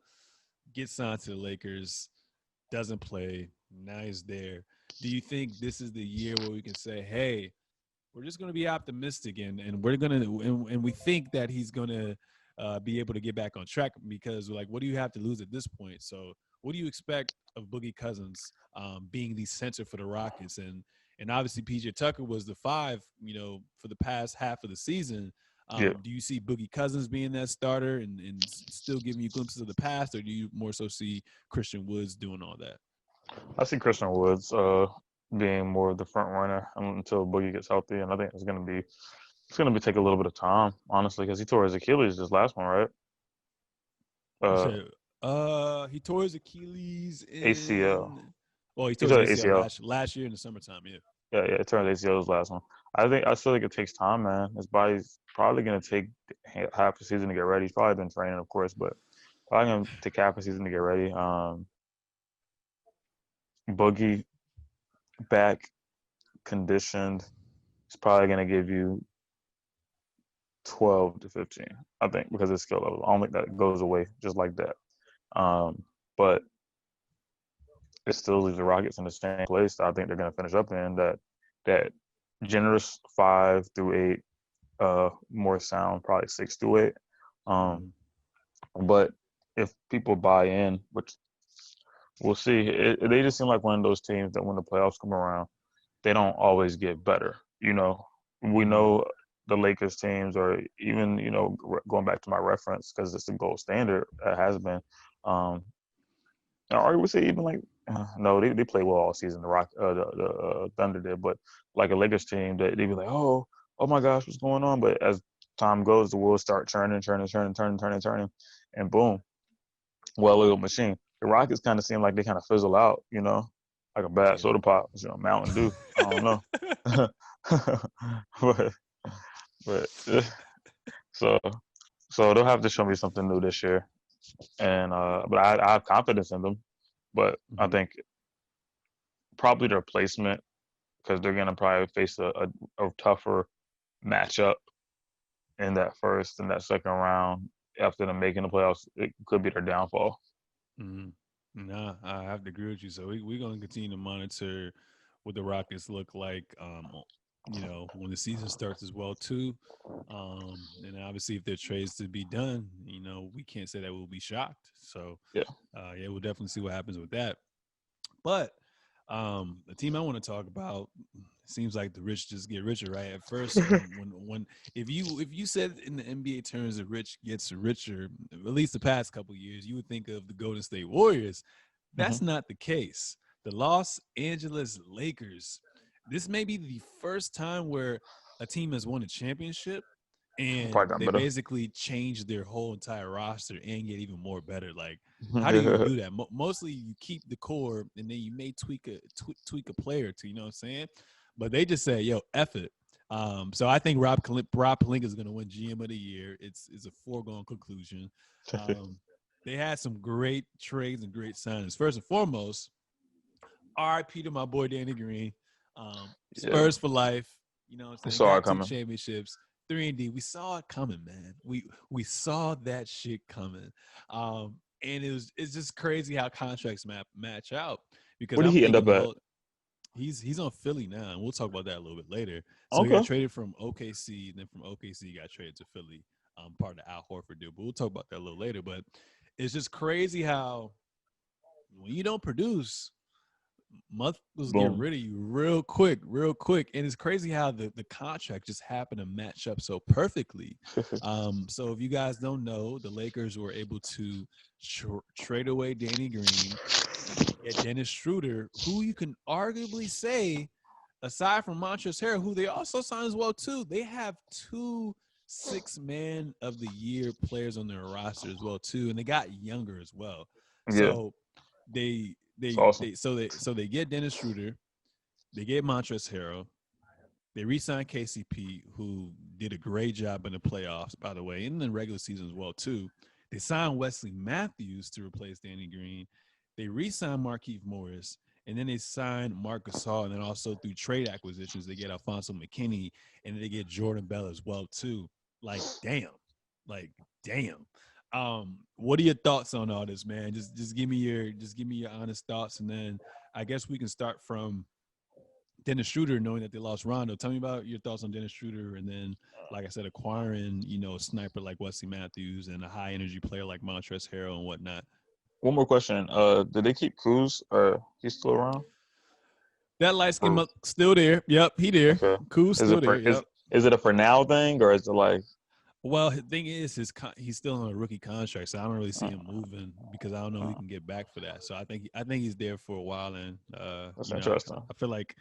gets signed to the Lakers, doesn't play. Now he's there. Do you think this is the year where we can say, hey, we're just going to be optimistic and we're going to and we think that he's going to be able to get back on track because like what do you have to lose at this point? So what do you expect of Boogie Cousins being the center for the Rockets and obviously PJ Tucker was the 5 for the past half of the season. Yeah. Do you see Boogie Cousins being that starter and still giving you glimpses of the past, or do you more so see Christian Woods doing all that? I see Christian Woods being more of the front runner until Boogie gets healthy, and I think it's gonna be take a little bit of time, honestly, because he tore his Achilles this last one, right? You Uh, said he tore his Achilles ACL. in well, he He tore his tore the ACL ACL. last year in the summertime, yeah. Yeah, he tore his ACL this last one. I still think it takes time, man. His body's probably gonna take half the season to get ready. He's probably been training, of course, but probably gonna take half the season to get ready. Boogie back conditioned. He's probably gonna give you 12 to 15, I think, because of skill level. I don't think that goes away just like that. But it still leaves the Rockets in the same place that I think they're going to finish up in, that generous 5 through 8, more sound probably 6 through 8. Um, but if people buy in, which we'll see, they just seem like one of those teams that when the playoffs come around, they don't always get better. We Mm-hmm. know the Lakers teams, or even going back to my reference because it's the gold standard. It has been. Um, or I would say even like no, they play well all season. The Thunder did, but like a Lakers team, they'd be like, oh my gosh, what's going on? But as time goes, the wheels start turning, and boom, well-oiled machine. The Rockets kind of seem like they kind of fizzle out, like a bad Yeah. soda pop, Mountain Dew. I don't know, but but so so they'll have to show me something new this year, and but I have confidence in them. But I Mm-hmm. think probably their placement, because they're gonna probably face a tougher matchup in that first and that second round after them making the playoffs. It could be their downfall. Mm-hmm. Nah, I have to agree with you. So we're going to continue to monitor what the Rockets look like. When the season starts as well too. And obviously, if there are trades to be done, we can't say that we'll be shocked. So, Yeah. yeah, we'll definitely see what happens with that. But the team I want to talk about seems like the rich just get richer, right? At first, when if you said in the NBA terms the rich gets richer, at least the past couple of years, you would think of the Golden State Warriors. Mm-hmm. That's not the case. The Los Angeles Lakers. This may be the first time where a team has won a championship and Probably got they better. basically changed their whole entire roster and get even more better. Like, how do you do that? Mostly, you keep the core and then you may tweak a player or two. You know what I'm saying? But they just say, "Yo, F it." So I think Rob Pelinka is going to win GM of the year. It's a foregone conclusion. They had some great trades and great signings. First and foremost, RIP to my boy Danny Green. Yeah, Spurs for life. You know what I'm we saying? saw it Got two coming. championships, 3-D. We saw it coming, man. We saw that shit coming. And it's just crazy how contracts match out because Where did I'm he end thinking up the at? whole he's on Philly now, and we'll talk about that a little bit later. So he got Okay. traded from OKC, and then from OKC he got traded to Philly, part of the Al Horford deal. But we'll talk about that a little later. But it's just crazy how when you don't produce, motherfuckers get Boom. rid of you real quick. And it's crazy how the contract just happened to match up so perfectly. So if you guys don't know, the Lakers were able to trade away Danny Green, get Dennis Schroeder, who you can arguably say, aside from Montrezl Harrell, who they also signed as well too, they have two 6-man of the year players on their roster as well too, and they got younger as well. Yeah, So they it's they awesome. they so they get Dennis Schroeder, they get Montrezl Harrell, they re-signed KCP, who did a great job in the playoffs, by the way, in the regular season as well too. They signed Wesley Matthews to replace Danny Green. They re-signed Markieff Morris, and then they signed Marc Gasol, and then also through trade acquisitions, they get Alfonso McKinney, and they get Jordan Bell as well too. Like damn, like damn. What are your thoughts on all this, man? Just give me your honest thoughts, and then I guess we can start from Dennis Schroeder, knowing that they lost Rondo. Tell me about your thoughts on Dennis Schroeder, and then, like I said, acquiring a sniper like Wesley Matthews and a high energy player like Montrezl Harrell and whatnot. One more question. Did they keep Cruz? He's still around? That light skin Or still there. Yep, he there. okay. Cool's Is still it there. for Yep. is it a for now thing, or is it like Well, the thing is, he's still on a rookie contract, so I don't really see uh, him moving because I don't know who he uh, can get back for that. So I think he's there for a while, and that's interesting. I feel like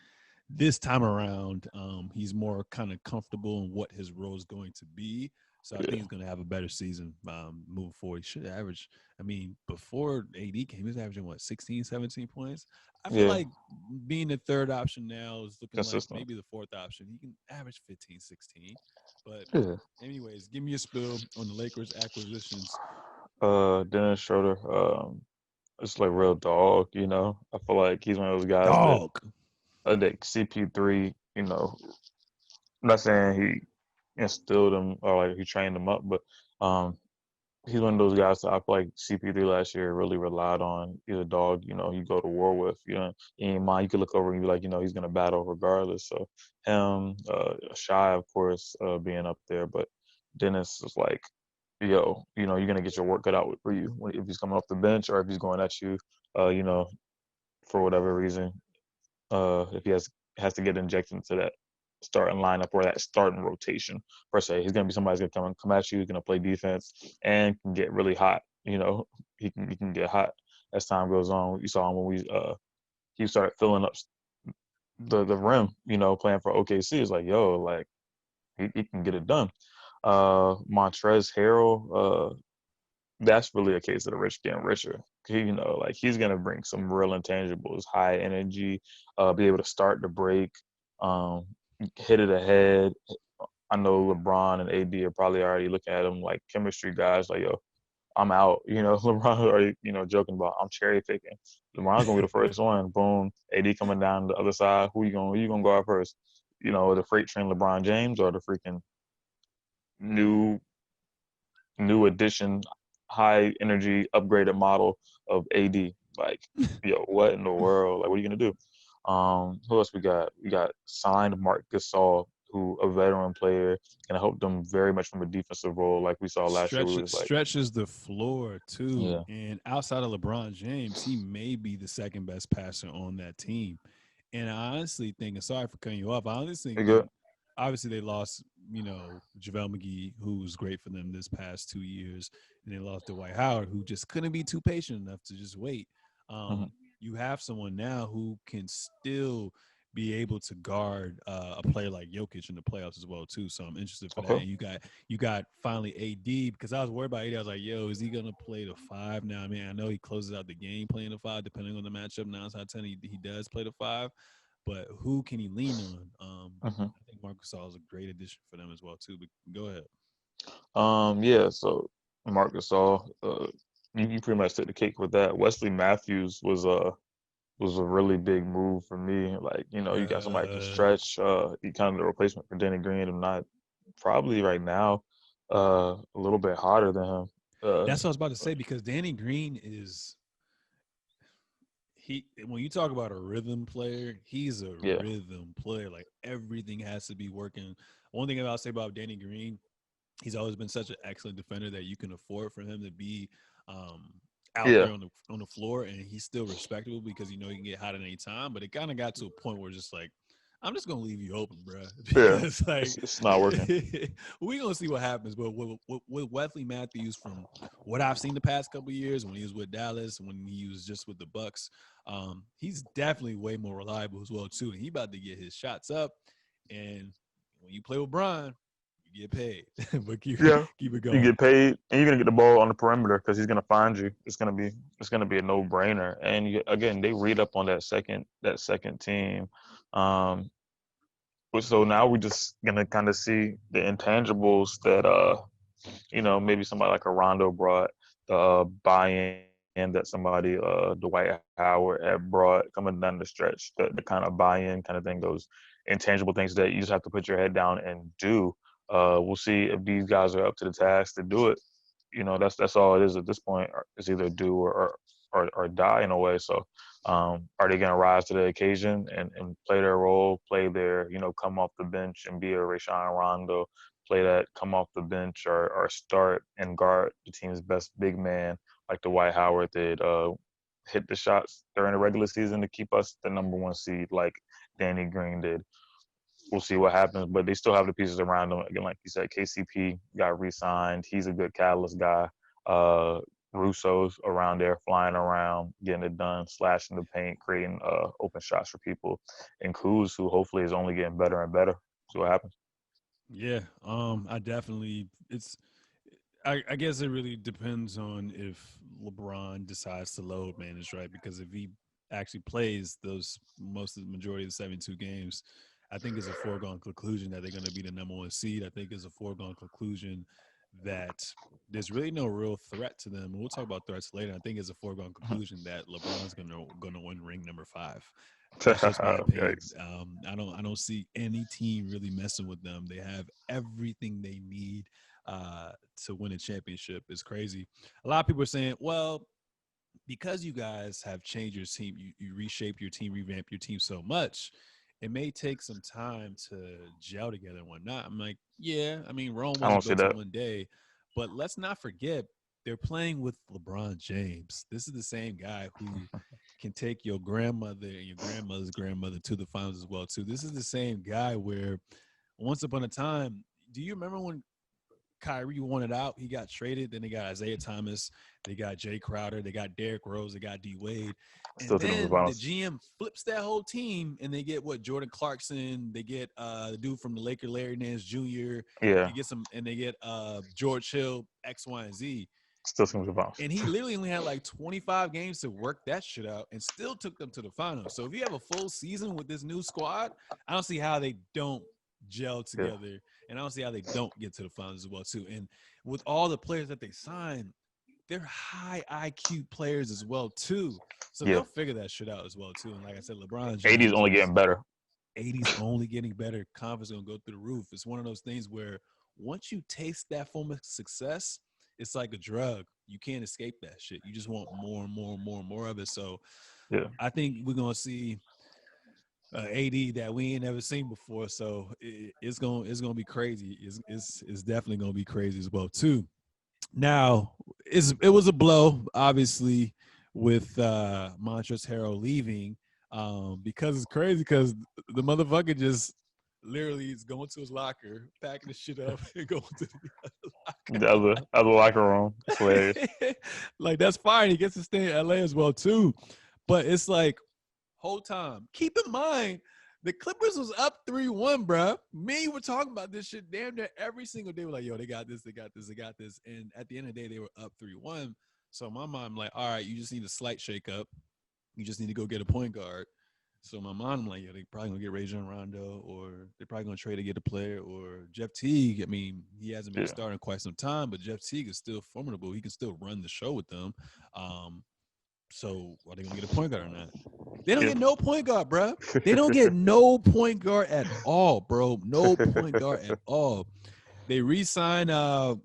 this time around, he's more kind of comfortable in what his role is going to be. So I think Yeah. he's going to have a better season moving forward. He should average, I mean, before AD came, he was averaging, 16, 17 points? I feel Yeah. like being the third option now is looking like Consistent. maybe the fourth option. He can average 15, 16. But Yeah. anyways, give me a spill on the Lakers acquisitions. Dennis Schroeder. It's like real dog. I feel like he's one of those guys that Dog. that CP3. I'm not saying he instilled him or like he trained him up, but um, he's one of those guys that I feel like CP3 last year really relied on. He's a dog, you go to war with, in your mind, you could look over and be like, he's going to battle regardless. So him, Shy, of course, being up there, but Dennis is like, you're going to get your work cut out for you if he's coming off the bench or if he's going at you, uh, you know, for whatever reason, if he has to get injected into that starting lineup or that starting rotation per se. He's gonna be somebody's gonna come at you, he's gonna play defense and can get really hot. He can get hot as time goes on. You saw him when he started filling up the rim, playing for OKC. It's like, yo, like he can get it done. Montrezl Harrell, that's really a case of the rich getting richer. Like he's gonna bring some real intangibles, high energy, be able to start the break, um, hit it ahead. I know LeBron and AD are probably already looking at him like chemistry guys, like yo, I'm out. LeBron already, joking about I'm cherry picking. LeBron's gonna be the first one. Boom, AD coming down the other side. Who you gonna go out first? The freight train LeBron James or the freaking new new edition, high energy, upgraded model of AD. Like, yo, what in the world? Like, what are you gonna do? Who else we got? We got signed Mark Gasol, who a veteran player, and helped them very much from a defensive role, like we saw last year. We was like, Stretches the floor too, yeah, and outside of LeBron James, he may be the second best passer on that team. And I honestly think, and sorry for cutting you off, I honestly they good. think, obviously they lost, JaVale McGee, who was great for them this past 2 years, and they lost Dwight Howard, who just couldn't be too patient enough to just wait. Hmm. You have someone now who can still be able to guard a player like Jokic in the playoffs as well too. So I'm interested for that. Okay. And you got finally AD, because I was worried about AD. I was like, yo, is he gonna play the five now? I mean, I know he closes out the game playing the five, depending on the matchup. 9 out of 10, he does play the five, but who can he lean on? Hmm. I think Marcus Gasol is a great addition for them as well too. But go ahead. Yeah. So Marc Gasol, you pretty much took the cake with that. Wesley Matthews was a really big move for me. Like, you got somebody who can Bruh. stretch. He kind of the replacement for Danny Green, and not probably right now, a little bit hotter than him. That's what I was about to say, because Danny Green is he when you talk about a rhythm player, he's a Yeah, rhythm player. Like everything has to be working. One thing I'll say about Danny Green, he's always been such an excellent defender that you can afford for him to be um, out yeah, there on the floor, and he's still respectable because he can get hot at any time. But it kind of got to a point where it's just like, I'm just gonna leave you open, bro, yeah. because like It's not working. we gonna see what happens. But with Wesley Matthews, from what I've seen the past couple of years, when he was with Dallas, when he was just with the Bucks, he's definitely way more reliable as well too. And he about to get his shots up. And when you play with Brian, you get paid. But Yeah, keep it you going. get paid, and you're gonna get the ball on the perimeter because he's gonna find you. It's gonna be a no brainer. And again, they read up on that second team. Um, so now we're just gonna kind of see the intangibles that maybe somebody like a Rondo brought, the buy-in that somebody, Dwight Howard had brought coming down the stretch, the kind of buy-in kind of thing, those intangible things that you just have to put your head down and do. We'll see if these guys are up to the task to do it. That's all it is at this point. It's either do or die in a way. So, are they going to rise to the occasion and play their role, play their, come off the bench and be a Rayshawn Rondo, play that come off the bench or start and guard the team's best big man like Dwight Howard did, hit the shots during the regular season to keep us the number one seed like Danny Green did. We'll see what happens, but they still have the pieces around them. Again, like you said, KCP got re-signed. He's a good catalyst guy. Uh, Russo's around there, flying around, getting it done, slashing the paint, creating open shots for people. And Kuz, who hopefully is only getting better and better. See what happens. Yeah, I definitely. I guess it really depends on if LeBron decides to load manage, right? Because if he actually plays those most of the majority of the 72 games, I think it's a foregone conclusion that they're going to be the number one seed. I think it's a foregone conclusion that there's really no real threat to them. And we'll talk about threats later. I think it's a foregone conclusion that LeBron's gonna win ring number 5. That's just my opinion. Yikes. I don't see any team really messing with them. They have everything they need. to win a championship is crazy. A lot of people are saying, well, because you guys have changed your team, you reshaped your team, revamped your team so much, it may take some time to gel together and whatnot. I'm like, yeah, I mean, Rome I don't wasn't see built in that. one day, but let's not forget they're playing with LeBron James. This is the same guy who can take your grandmother and your grandmother's grandmother to the finals as well too. This is the same guy where once upon a time, do you remember when Kyrie wanted out? He got traded. Then they got Isaiah Thomas. They got Jay Crowder. They got Derrick Rose. They got D Wade. And Still see them as then the finals. GM flips that whole team, and they get what, Jordan Clarkson. They get the dude from the Lakers, Larry Nance Jr. Yeah, They get some, and they get George Hill, X, Y, and Z. still see them as finals. And he literally only had like 25 games to work that shit out, and still took them to the finals. So if you have a full season with this new squad, I don't see how they don't gel Yeah, together, and I don't see how they don't get to the finals as well too. And with all the players that they signed, they're high IQ players as well too. So yeah. they'll figure that shit out as well too. And like I said, LeBron 80's James only is getting better. 80's only getting better. Confidence gonna go through the roof. It's one of those things where once you taste that form of success, it's like a drug. You can't escape that shit. You just want more and more and more and more of it. So Yeah, I think we're gonna see AD that we ain't never seen before. So it's gonna be crazy. It's definitely gonna be crazy as well too. Now, it was a blow, obviously, with Montrezl Harrell leaving, because it's crazy because the motherfucker just literally is going to his locker, packing his shit up, and going to the the other locker room. It's hilarious. locker. Like, that's fine. He gets to stay in LA as well too, but it's like, whole time, keep in mind, the Clippers was up 3-1, bro. Me, we're talking about this shit damn near every single day. We're like, yo, they got this, they got this, they got this. And at the end of the day, they were up 3-1. So my mom, I'm like, all right, you just need a slight shake up. You just need to go get a point guard. So my mom, I'm like, yo, they probably gonna get Rajon Rondo, or they're probably gonna trade to get a player, or Jeff Teague. I mean, he hasn't been Yeah, a starter in quite some time, but Jeff Teague is still formidable. He can still run the show with them. So are they gonna get a point guard or not? They don't yeah. get no point guard, bro. They don't get no point guard at all, bro. No point guard at all. They re-signed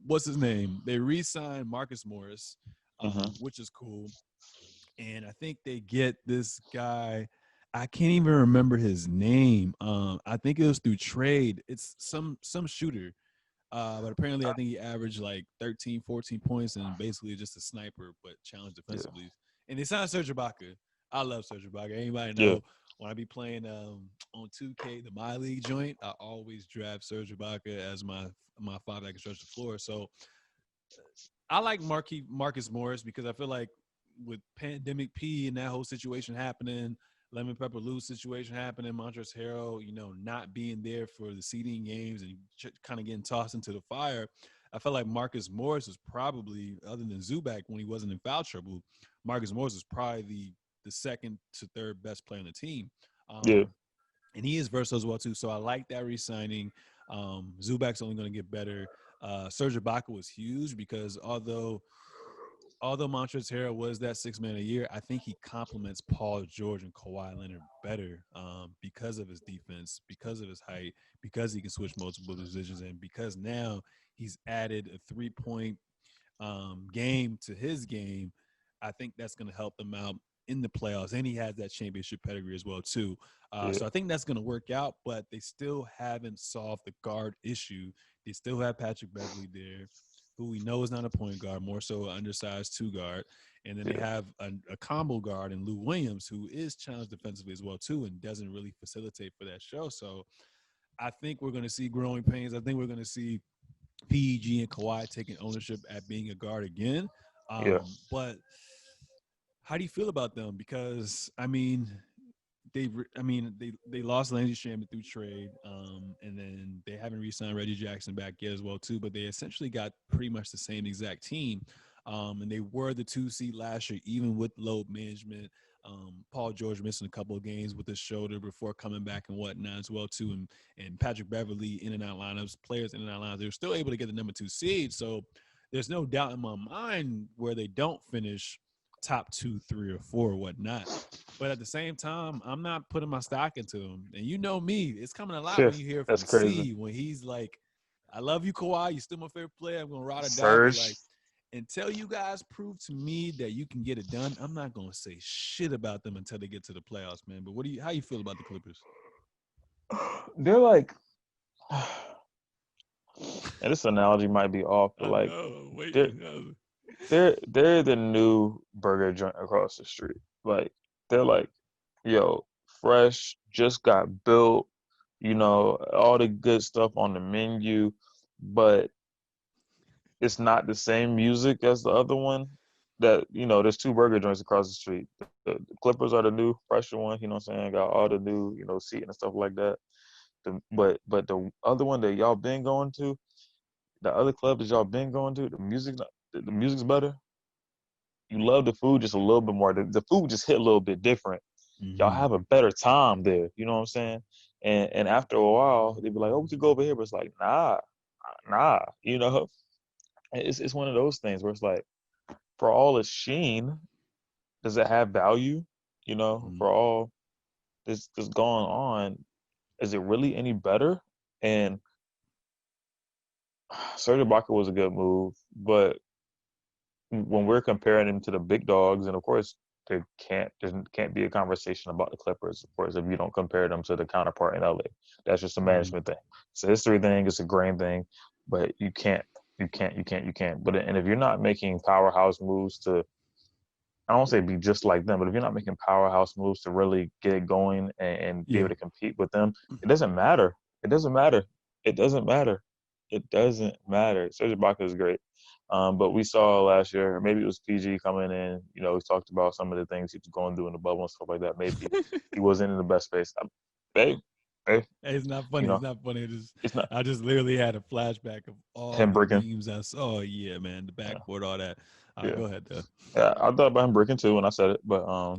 what's his name? They re-signed Marcus Morris, hmm which is cool. And I think they get this guy. I can't even remember his name. I think it was through trade. It's some shooter. But apparently I think he averaged like 13, 14 points and basically just a sniper, but challenged Yeah, defensively. And they signed Serge Ibaka. I love Serge Ibaka. Anybody yeah, know when I be playing on 2K, the My League joint, I always draft Serge Ibaka as my five that can stretch the floor. So I like Marcus Morris because I feel like with Pandemic P and that whole situation happening, Lemon Pepper Lou situation happening, Montrezl Harrell, not being there for the seeding games and kind of getting tossed into the fire, I felt like Marcus Morris was probably, other than Zubac when he wasn't in foul trouble, Marcus Morris was probably the second to third best player on the team. yeah, And he is versatile as well too. So I like that re-signing. Zubac's only going to get better. Serge Ibaka was huge because although Montrezl Harrell was that six man a year, I think he complements Paul George and Kawhi Leonard better because of his defense, because of his height, because he can switch multiple positions, and because now he's added a 3-point game to his game. I think that's going to help them out in the playoffs, and he has that championship pedigree as well too. yeah, So I think that's going to work out, but they still haven't solved the guard issue. They still have Patrick Beverly there, who we know is not a point guard, more so an undersized two guard. And then they yeah, have a combo guard in Lou Williams, who is challenged defensively as well too, and doesn't really facilitate for that show. So I think we're going to see growing pains. I think we're going to see PEG and Kawhi taking ownership at being a guard again. yeah, But how do you feel about them? Because they lost Landry Shamet through trade, and then they haven't re-signed Reggie Jackson back yet as well too. But they essentially got pretty much the same exact team, and they were the 2 seed last year, even with load management. Paul George missing a couple of games with his shoulder before coming back and whatnot as well too, and Patrick Beverly in and out lineups, players in and out lineups. They were still able to get the number 2 seed, so there's no doubt in my mind where they don't finish top 2, 3, or 4 or whatnot. But at the same time, I'm not putting my stock into him. And you know me, it's coming a lot yeah. when you hear That's from crazy. C when he's like, I love you, Kawhi. You're still my favorite player. I'm gonna ride or die, but like Serge, until you guys prove to me that you can get it done, I'm not gonna say shit about them until they get to the playoffs, man. But how you feel about the Clippers? they're like, and this analogy might be off, but I like know. I'm they're waiting. they're the new burger joint across the street. Like they're like, yo, fresh, just got built, all the good stuff on the menu, but it's not the same music as the other one. That there's two burger joints across the street. The Clippers are the new, fresher one. You know what I'm saying? Got all the new, seating and stuff like that. But the other one that y'all been going to, the other club that y'all been going to, the music's better. You love the food just a little bit more. The food just hit a little bit different. Y'all Mm-hmm. have a better time there. You know what I'm saying? And after a while, they'd be like, oh, we could go over here, but it's like, nah. It's one of those things where it's like, for all its sheen, does it have value? Mm-hmm. For all this going on, is it really any better? And Serge Ibaka was a good move, but when we're comparing him to the big dogs, and of course there can't be a conversation about the Clippers, of course, if you don't compare them to the counterpart in LA. That's just a Mm-hmm. management thing. It's a history thing, it's a grain thing, but you can't. But and if you're not making powerhouse moves to, I don't say be just like them, but if you're not making powerhouse moves to really get it going and be Yeah. able to compete with them, it doesn't matter. It doesn't matter. It doesn't matter. It doesn't matter. Serge Ibaka is great. But we saw last year, maybe it was PG coming in, he talked about some of the things he was going through in the bubble and stuff like that. Maybe he wasn't in the best space. Hey, hey, Hey, it's not funny. you It's know, not funny. it's not I just literally had a flashback of all him the breaking. memes I saw. Oh, yeah, man, the Yeah, backboard, all that. yeah. Go ahead, though. Yeah, I thought about him breaking too when I said it, but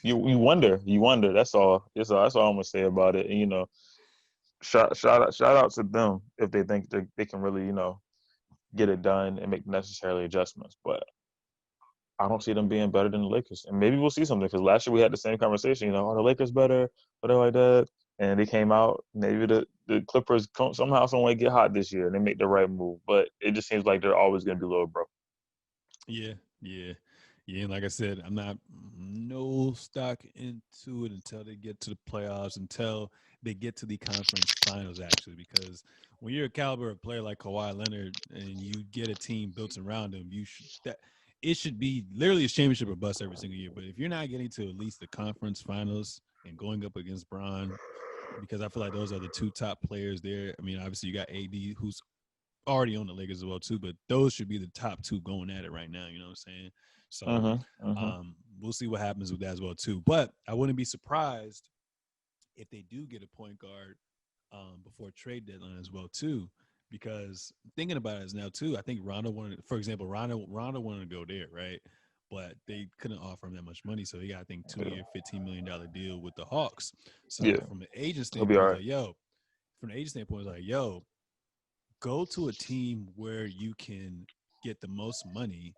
you wonder. That's all I'm gonna say about it. And shout out to them if they think they can really get it done and make the necessary adjustments. But I don't see them being better than the Lakers. And maybe we'll see something because last year we had the same conversation. Are the Lakers better? Whatever like that. And they came out. Maybe the Clippers somehow, some way get hot this year and they make the right move. But it just seems like they're always gonna be low, bro. Yeah, yeah, yeah. And like I said, I'm not no stock into it until they get to the playoffs, until they get to the conference finals, actually. Because when you're a caliber of player like Kawhi Leonard and you get a team built around him, it should be literally a championship or bust every single year. But if you're not getting to at least the conference finals and going up against Bron, because I feel like those are the two top players there. I mean, obviously you got AD, who's already on the Lakers as well too, but those should be the top two going at it right now. You know what I'm saying? So Mhm. Mhm. we'll see what happens with that as well too. But I wouldn't be surprised if they do get a point guard before trade deadline as well too. Because thinking about it as now too, I think Rondo wanted, for example, Rondo wanted to go there, right? But they couldn't offer him that much money, so he got I think Yeah. 2-year, $15 million deal with the Hawks. So Yeah. from an agent He'll be standpoint, all it's right. like, yo, from an agent standpoint, it's like, yo, go to a team where you can get the most money,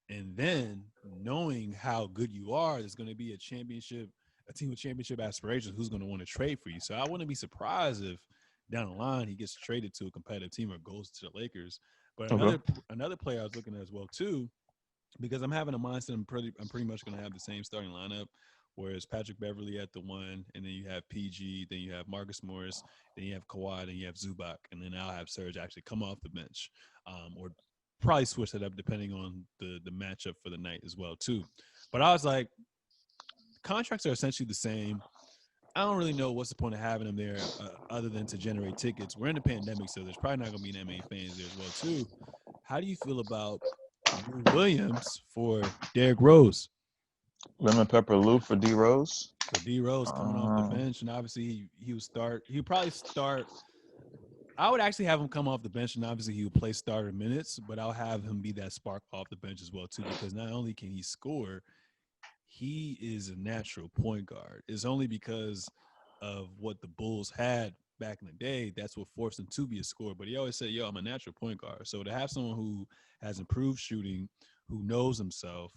and then knowing how good you are, there's going to be a team with championship aspirations who's going to want to trade for you. So I wouldn't be surprised if down the line he gets traded to a competitive team or goes to the Lakers. But Okay. another player I was looking at as well too, because I'm having a mindset I'm pretty much going to have the same starting lineup. Whereas Patrick Beverly at the one, and then you have PG, then you have Marcus Morris, then you have Kawhi, then you have Zubac, and then I'll have Serge actually come off the bench, or probably switch it up depending on the matchup for the night as well too. But I was like, contracts are essentially the same. I don't really know what's the point of having them there other than to generate tickets. We're in a pandemic, so there's probably not going to be that many fans there as well too. How do you feel about Lou Williams for Derrick Rose? Lemon pepper Lou for D Rose. For D Rose coming off the Um, bench, and obviously he would start. He would probably start. I would actually have him come off the bench, and obviously he would play starter minutes. But I'll have him be that spark off the bench as well too, because not only can he score, he is a natural point guard. It's only because of what the Bulls had back in the day that's what forced him to be a scorer. But he always said, "Yo, I'm a natural point guard." So to have someone who has improved shooting, who knows himself,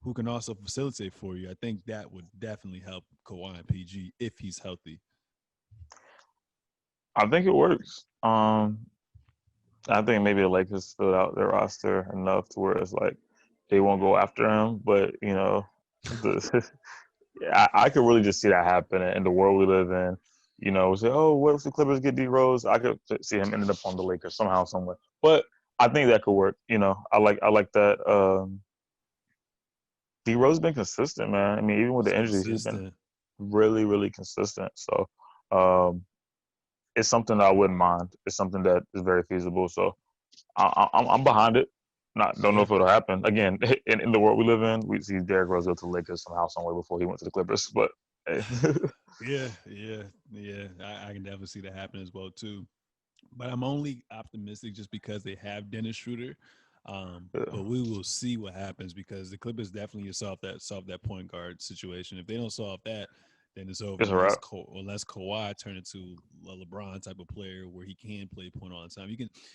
who can also facilitate for you, I think that would definitely help Kawhi and PG if he's healthy. I think it works. I think maybe the Lakers filled out their roster enough to where it's like they won't go after him, but the I could really just see that happening in the world we live in. Say, oh, what if the Clippers get D Rose? I could see him ending up on the Lakers somehow, somewhere. But I think that could work. I like that. D Rose been consistent, man. I mean, even with It's the injuries, he's been consistent. really, really consistent. So um, it's something that I wouldn't mind. It's something that is very feasible. So I'm behind it. Not don't know Yeah. if it'll happen again. In the world we live in, we see Derrick Rose go to the Lakers somehow, somewhere before he went to the Clippers. But hey, Yeah. I can definitely see that happen as well too. But I'm only optimistic just because they have Dennis Schroeder. yeah, But we will see what happens because the Clippers definitely solve that point guard situation. If they don't solve that, then it's over. it's a wrap. Unless Kawhi turn into a LeBron type of player where he can play point all the time.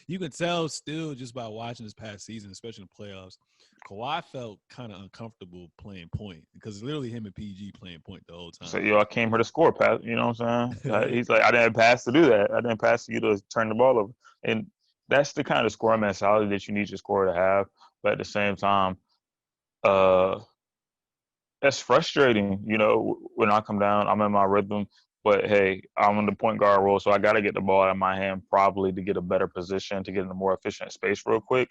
You can tell still just by watching this past season, especially in the playoffs. Kawhi felt kind of uncomfortable playing point because it's literally him and PG playing point the whole So time. yo, I came here to score, pass. You know what I'm saying? He's like, I didn't pass to do that. I didn't pass to you to turn the ball over. And that's the kind of scoring mentality that you need your scorer to have. But at the same time, uh, that's frustrating. When I come down, I'm in my rhythm. But hey, I'm in the point guard role, so I got to get the ball out of my hand probably to get a better position, to get in a more efficient space real quick.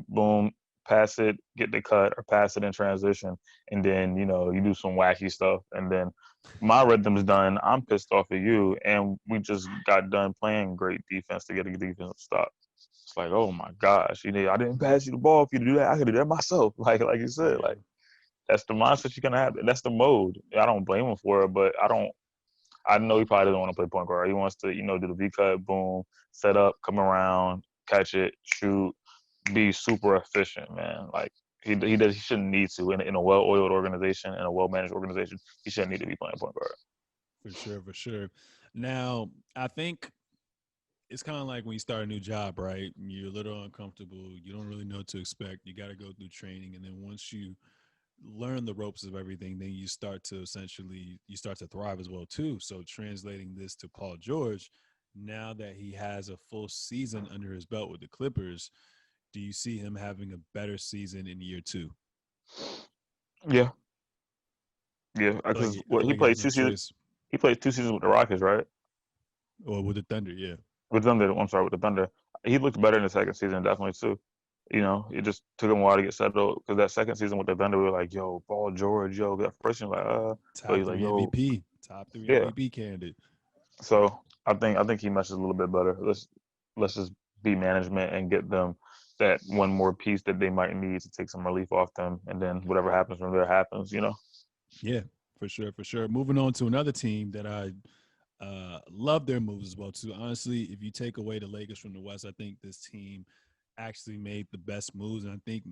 Boom, pass it, get the cut, or pass it in transition, and then you do some wacky stuff, and then my rhythm's done. I'm pissed off at you, and we just got done playing great defense to get a defensive stop. It's like, oh my gosh, I didn't pass you the ball for you to do that. I could do that myself. Like you said, Yeah. like that's the mindset you're gonna have. That's the mode. I don't blame him for it, but I don't. I know he probably doesn't want to play point guard. He wants to, do the V cut, boom, set up, come around, catch it, shoot, be super efficient, man. Like he shouldn't need to in a well-oiled organization, in a well-managed organization. He shouldn't need to be playing point guard. For sure, for sure. Now, I think it's kind of like when you start a new job, right? You're a little uncomfortable. You don't really know what to expect. You got to go through training, and then once you learn the ropes of everything, then you start to thrive as well too. So translating this to Paul George, now that he has a full season under his belt with the Clippers, do you see him having a better season in year two? Yeah, yeah. Because I what feel he like he has played no 2 seasons. choice. He played 2 seasons with the Rockets, right? Or with the Thunder, yeah. With Thunder. I'm sorry, with the Thunder. He looked better in the second season, definitely too. It just took him a while to get settled because that second season with the Thunder, we were like, "Yo, Paul George, yo." That first season, but Top he's like, three "Yo, MVP, top three yeah." MVP candidate. So I think he meshes a little bit better. Let's just be management and get them that one more piece that they might need to take some relief off them, and then whatever happens from there happens. Yeah, for sure, for sure. Moving on to another team that I love their moves as well too. Honestly, if you take away the Lakers from the West, I think this team actually made the best moves, and I think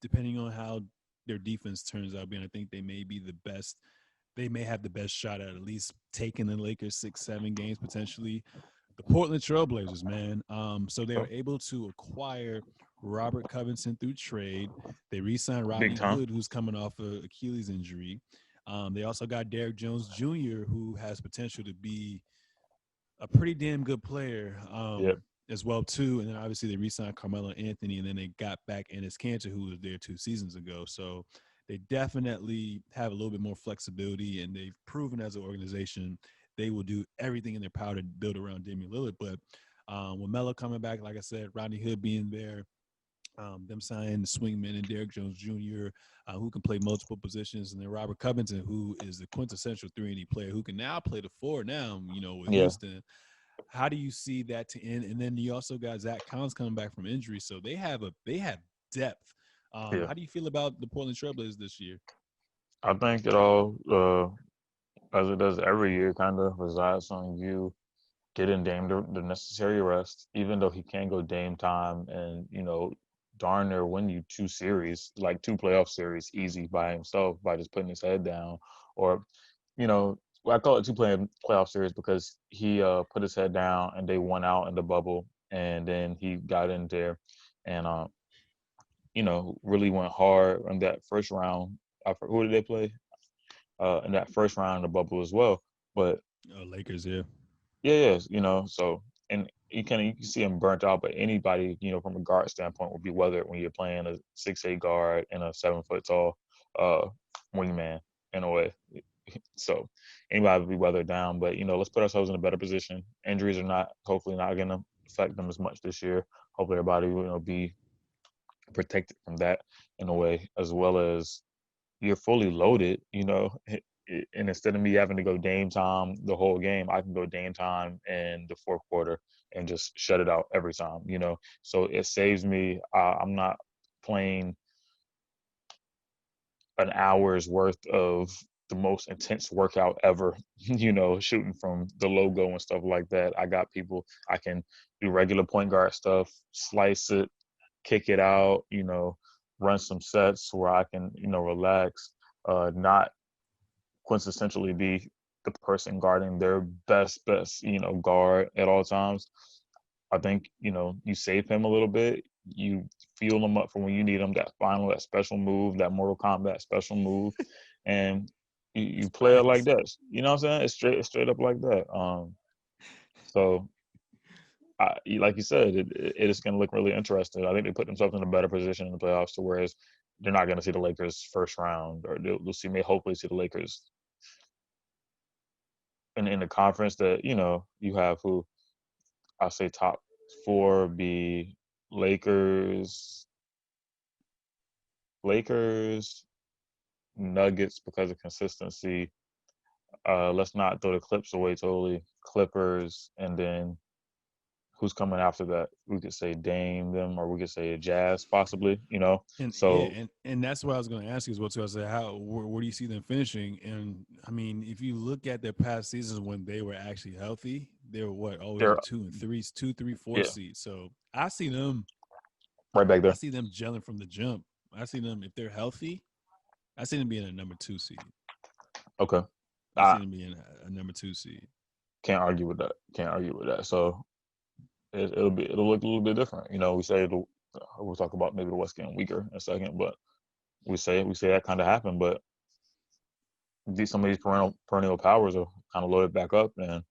depending on how their defense turns out, being I think they may be the best. They may have the best shot at least taking the Lakers 6, 7 games potentially. The Portland Trailblazers, man. So they were So able to acquire Robert Covington through trade. They re-signed big Rodney time. Hood, who's coming off an Achilles injury. They also got Derrick Jones Jr., who has potential to be a pretty damn good player Yep. as well too. And then obviously they re-signed Carmelo Anthony, and then they got back Ennis Cantor, who was there 2 seasons ago. So they definitely have a little bit more flexibility, and they've proven as an organization they will do everything in their power to build around Damian Lillard. But with Melo coming back, like I said, Rodney Hood being there, them signing Swingman and Derrick Jones Jr., who can play multiple positions, and then Robert Covington, who is the quintessential 3-and-D player, who can now play the four now, with Yeah. Houston. How do you see that to end? And then you also got Zach Collins coming back from injury, so they have depth. Yeah. How do you feel about the Portland Trailblazers this year? I think it all, as it does every year, kind of resides on you getting Dame the necessary rest, even though he can go Dame time and, darn near win you 2 series, like 2 playoff series, easy by himself by just putting his head down. Or, I call it playoff series because he put his head down and they won out in the bubble. And then he got in there and, really went hard in that first round. Who did they play? In that first round of the bubble as well. But Lakers, yeah. Yeah, so and you can see him burnt out, but anybody, from a guard standpoint would be weathered when you're playing a 6'8" guard and a 7 foot tall uh wingman in a way. So anybody would be weathered down. But let's put ourselves in a better position. Injuries are not hopefully not gonna affect them as much this year. Hopefully everybody will be protected from that in a way, as well as you're fully loaded, and instead of me having to go Dame time the whole game, I can go Dame time in the fourth quarter and just shut it out every time. So it saves me. I'm not playing an hour's worth of the most intense workout ever, shooting from the logo and stuff like that. I got people, I can do regular point guard stuff, slice it, kick it out, run some sets where I can, relax, not quintessentially be the person guarding their best, guard at all times. I think, you save him a little bit. You fuel him up for when you need him, that special move, that Mortal Kombat special move. And you play it like Facts. that. You know what I'm saying? It's straight up like that. So like you said, it is going to look really interesting. I think they put themselves in a better position in the playoffs to whereas they're not going to see the Lakers first round, or they'll see may hopefully see the Lakers in the conference that you have who I'll say top four be Lakers, Lakers, Nuggets because of consistency. Let's not throw the Clips away totally. Clippers, and then who's coming after that? We could say Dame them, or we could say Jazz possibly. And yeah, So and that's what I was going to ask you as well too. I said, where do you see them finishing? And I mean, if you look at their past seasons when they were actually healthy, they were what always a they're 2 and 3, 2, 3, 4 yeah seed. So I see them, right back I there. see them gelling from the jump. I see them if they're healthy. I see them being a number 2 seed. Okay, I see I them being a number 2 seed. can't argue with that. Can't argue with that. So it'll look a little bit different. We say we'll talk about maybe the West getting weaker in a second, but we say that kind of happened, but some of these perennial powers are kind of loaded back up, and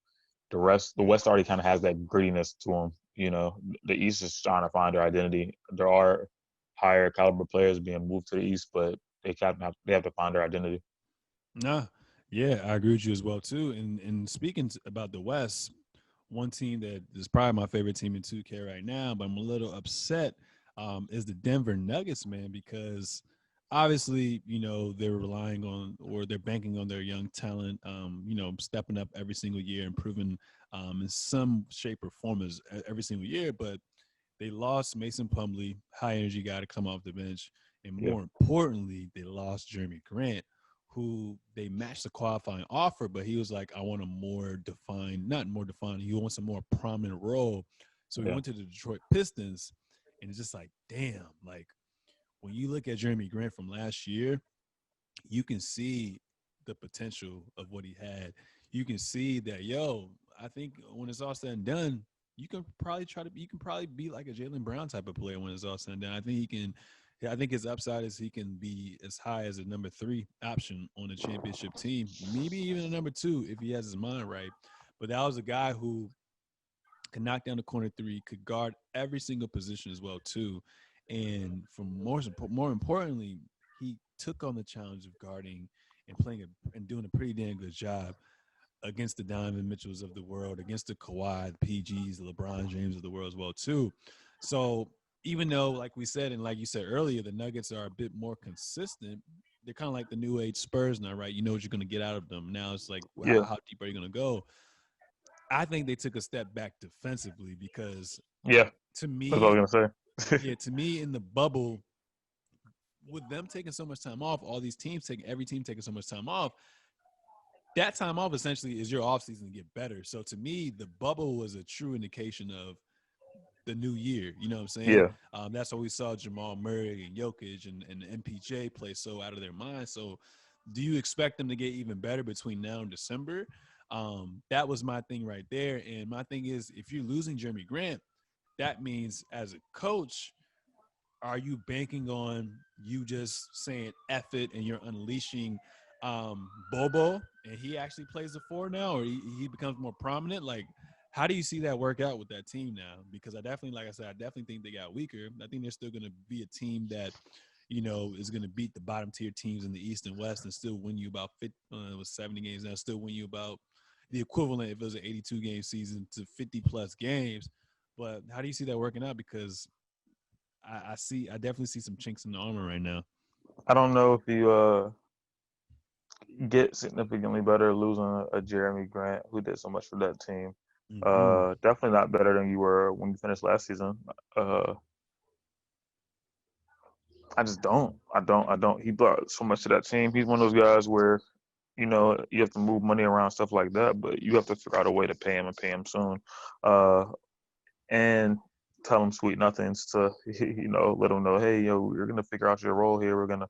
the West already kind of has that grittiness to them. The East is trying to find their identity. There are higher caliber players being moved to the East, but they have to find their identity. Nah, yeah, I agree with you as well too. And speaking about the West, one team that is probably my favorite team in 2K right now, but I'm a little upset, is the Denver Nuggets, man, because obviously, they're relying on or they're banking on their young talent, stepping up every single year, improving in some shape or form every single year. But they lost Mason Plumlee, high energy guy to come off the bench. And Yeah, more importantly, they lost Jeremy Grant, who they matched the qualifying offer, but he was like, I want a more defined, not more defined, he wants a more prominent role. So he yeah, went to the Detroit Pistons. And it's just like, damn, like when you look at Jeremy Grant from last year, you can see the potential of what he had. You can see that, I think when it's all said and done, you can probably be like a Jalen Brown type of player when it's all said and done. I think his upside is he can be as high as a number 3 option on a championship team, maybe even a number 2 if he has his mind right. But that was a guy who could knock down the corner 3, could guard every single position as well too, and from more importantly, he took on the challenge of guarding and and doing a pretty damn good job against the Donovan Mitchells of the world, against the Kawhi, the PGs, the LeBron James of the world as well too. So even though, like we said, and like you said earlier, the Nuggets are a bit more consistent, they're kind of like the new age Spurs now, right? You know what you're going to get out of them. Now it's like, yeah, how deep are you going to go? I think they took a step back defensively because yeah. to That's what I me, was gonna say. yeah, to me in the bubble, with them taking so much time off, all these teams taking every team taking so much time off, that time off essentially is your offseason to get better. So to me, the bubble was a true indication of the new year. You know what I'm saying? Yeah, That's why we saw Jamal Murray and Jokic and MPJ play so out of their mind. So do you expect them to get even better between now and December? That was my thing right there. And my thing is, if you're losing Jeremy Grant, that means as a coach, are you banking on you just saying F it and you're unleashing Bobo, and he actually plays the four now, or he becomes more prominent. Like, how do you see that work out with that team now? Because I definitely, like I said, I definitely think they got weaker. I think they're still going to be a team that, is going to beat the bottom tier teams in the East and West and still win you about 50, it was 70 games now, still win you about the equivalent if it was an 82 game season to 50 plus games. But how do you see that working out? Because I definitely see some chinks in the armor right now. I don't know if you get significantly better losing a Jeremy Grant who did so much for that team. Mm-hmm. Definitely not better than you were when you finished last season. Uh, I just don't. I don't. He brought so much to that team. He's one of those guys where you have to move money around stuff like that, but you have to figure out a way to pay him and pay him soon, uh, and tell him sweet nothings to let him know, hey, yo, you're gonna figure out your role here. We're gonna.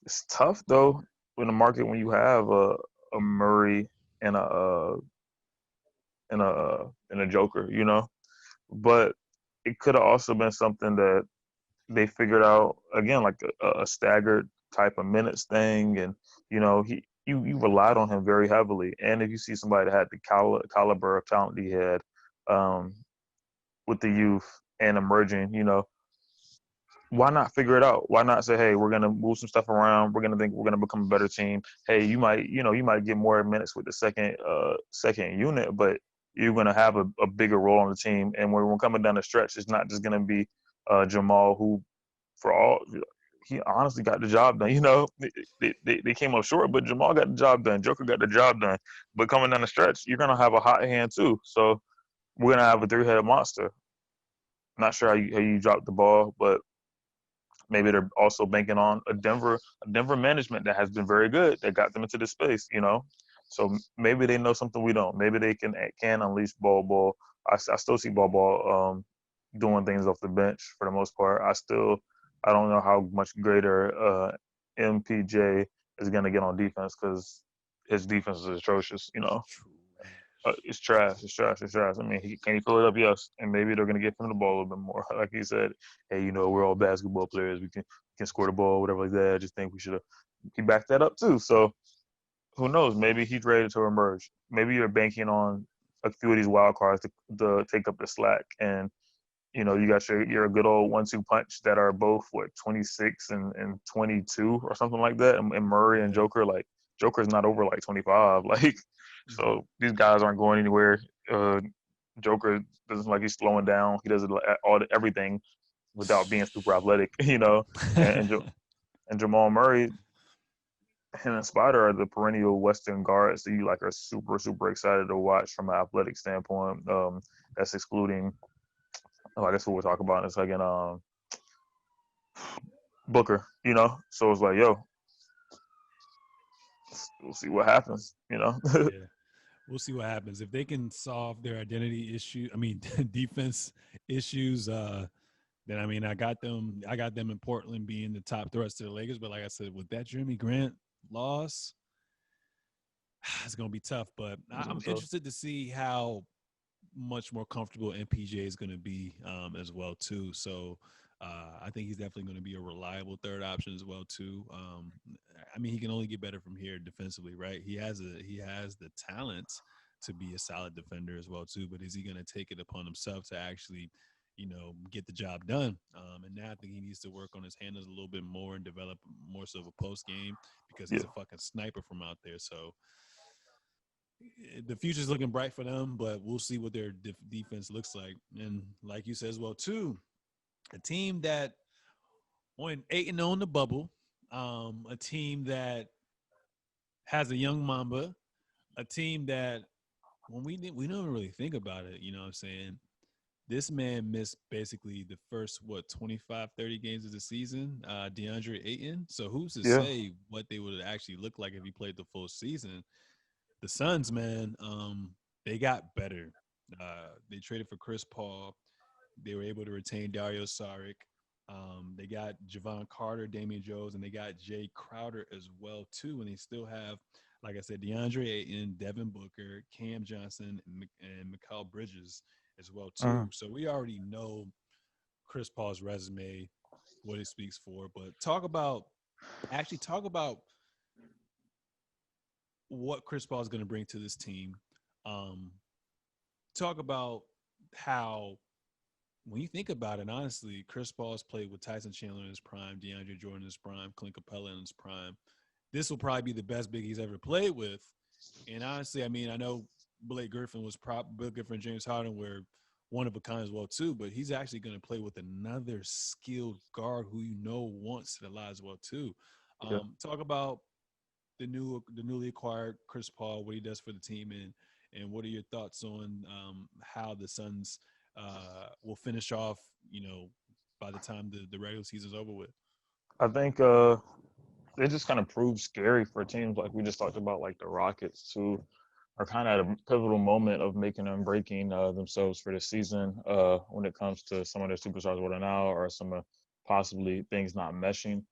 It's tough though in the market when you have a Murray and a Joker, but it could have also been something that they figured out again, like a staggered type of minutes thing, and you relied on him very heavily. And if you see somebody that had the caliber of talent he had, um, with the youth and emerging, why not figure it out? Why not say, hey, we're gonna move some stuff around. We're gonna think we're gonna become a better team. Hey, you might get more minutes with the second unit, but you're gonna have a bigger role on the team. And when we're coming down the stretch, it's not just gonna be Jamal, who for all he honestly got the job done. They came up short, but Jamal got the job done. Joker got the job done. But coming down the stretch, you're gonna have a hot hand too. So we're gonna have a three-headed monster. Not sure how you dropped the ball, but maybe they're also banking on a Denver management that has been very good that got them into this space. So maybe they know something we don't. Maybe they can unleash Ball. I still see Ball doing things off the bench for the most part. I don't know how much greater MPJ is going to get on defense because his defense is atrocious. It's trash. It's trash. It's trash. I mean, can he fill it up? Yes. And maybe they're going to give him the ball a little bit more. Like he said, hey, we're all basketball players. We can score the ball, whatever like that. I just think we should have. He backed that up too. So who knows? Maybe he's ready to emerge. Maybe you're banking on a few of these wild cards to take up the slack. And you got your good old 1-2 punch that are both 26 and 22 or something like that. And Murray and Yeah. Joker, like Joker's not over like 25. Like, Mm-hmm. so these guys aren't going anywhere. Uh, Joker doesn't like he's slowing down. He does everything without being super athletic. And Jamal Murray, him and Spider are the perennial Western guards that you like are super super excited to watch from an athletic standpoint. That's excluding. Oh, I guess what we'll talk about in a second. Booker. So it's like, yo, we'll see what happens. Yeah. We'll see what happens. If they can solve their identity issue, I mean defense issues, then I mean I got them in Portland being the top threats to the Lakers. But like I said, with that Jeremy Grant loss, it's gonna be tough. But I'm So interested to see how much more comfortable MPJ is going to be as well too. So I think he's definitely going to be a reliable third option as well too. I mean, he can only get better from here defensively, right? He has the talent to be a solid defender as well too. But is he going to take it upon himself to actually, get the job done? And now I think he needs to work on his handles a little bit more and develop more so of a post game because yeah, he's a fucking sniper from out there. So the future's looking bright for them, but we'll see what their defense looks like. And like you said as well, too, a team that went 8-0 in the bubble, a team that has a young Mamba, a team that when we don't really think about it, you know what I'm saying? This man missed basically the first 25, 30 games of the season, DeAndre Ayton. So who's to yeah. say what they would actually look like if he played the full season? The Suns, man, they got better. They traded for Chris Paul. They were able to retain Dario Saric. They got Javon Carter, Damian Jones, and they got Jay Crowder as well too. And they still have, like I said, DeAndre Ayton, Devin Booker, Cam Johnson, and Mikal Bridges as well Mm. too. So we already know Chris Paul's resume, what it speaks for. But talk about what Chris Paul is going to bring to this team. Um, talk about how, when you think about it, honestly, Chris Paul's played with Tyson Chandler in his prime, DeAndre Jordan in his prime, Clint Capella in his prime. This will probably be the best big he's ever played with. And honestly, I mean, I know Blake Griffin was Blake Griffin, James Harden were one of a kind as well too, but he's actually going to play with another skilled guard who wants to lie as well too. Yeah. Talk about the newly acquired Chris Paul, what he does for the team, and what are your thoughts on how the Suns will finish off, by the time the regular season's over with? I think it just kind of proves scary for teams like we just talked about, like the Rockets, who are kind of at a pivotal moment of making and breaking themselves for the season when it comes to some of their superstars what are now, or some of possibly things not meshing.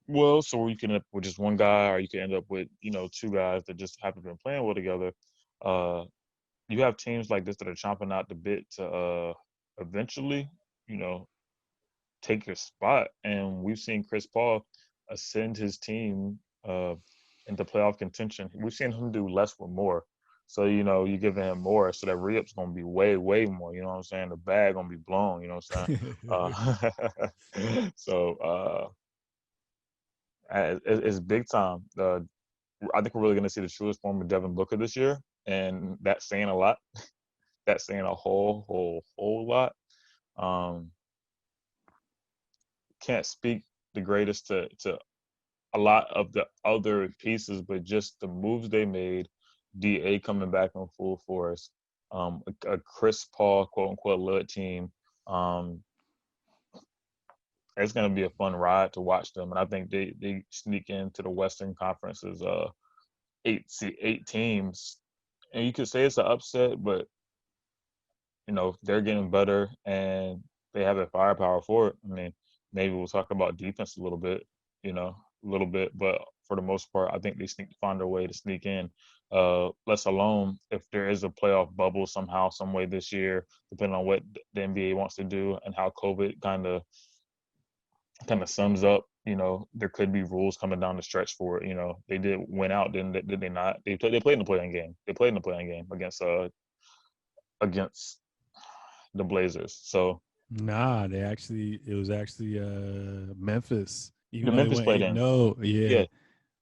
Well, so you can end up with just one guy, or you can end up with two guys that just haven't been playing well together. Uh, you have teams like this that are chomping out the bit to eventually, you know, take your spot. And we've seen Chris Paul ascend his team into playoff contention. We've seen him do less with more. So, you're giving him more. So that re-up's going to be way, way more. You know what I'm saying? The bag going to be blown. You know what I'm saying? It's big time. I think we're really going to see the truest form of Devin Booker this year. And that's saying a lot. That's saying a whole lot. Um, can't speak the greatest to a lot of the other pieces, but just the moves they made, DA coming back in full force, a Chris Paul quote unquote led team. Um, it's gonna be a fun ride to watch them, and I think they sneak into the Western Conference's eight teams, and you could say it's an upset, but they're getting better and they have the firepower for it. I mean, maybe we'll talk about defense a little bit, but for the most part, I think they find a way to sneak in. Less alone if there is a playoff bubble somehow, some way this year, depending on what the NBA wants to do and how COVID kind of sums up. There could be rules coming down the stretch for it. They did win out, did they not? They played in the playing game. They played in the playing game against the Blazers. So Nah, it was actually Memphis. Even the though they Memphis went played eight in. 0 yeah.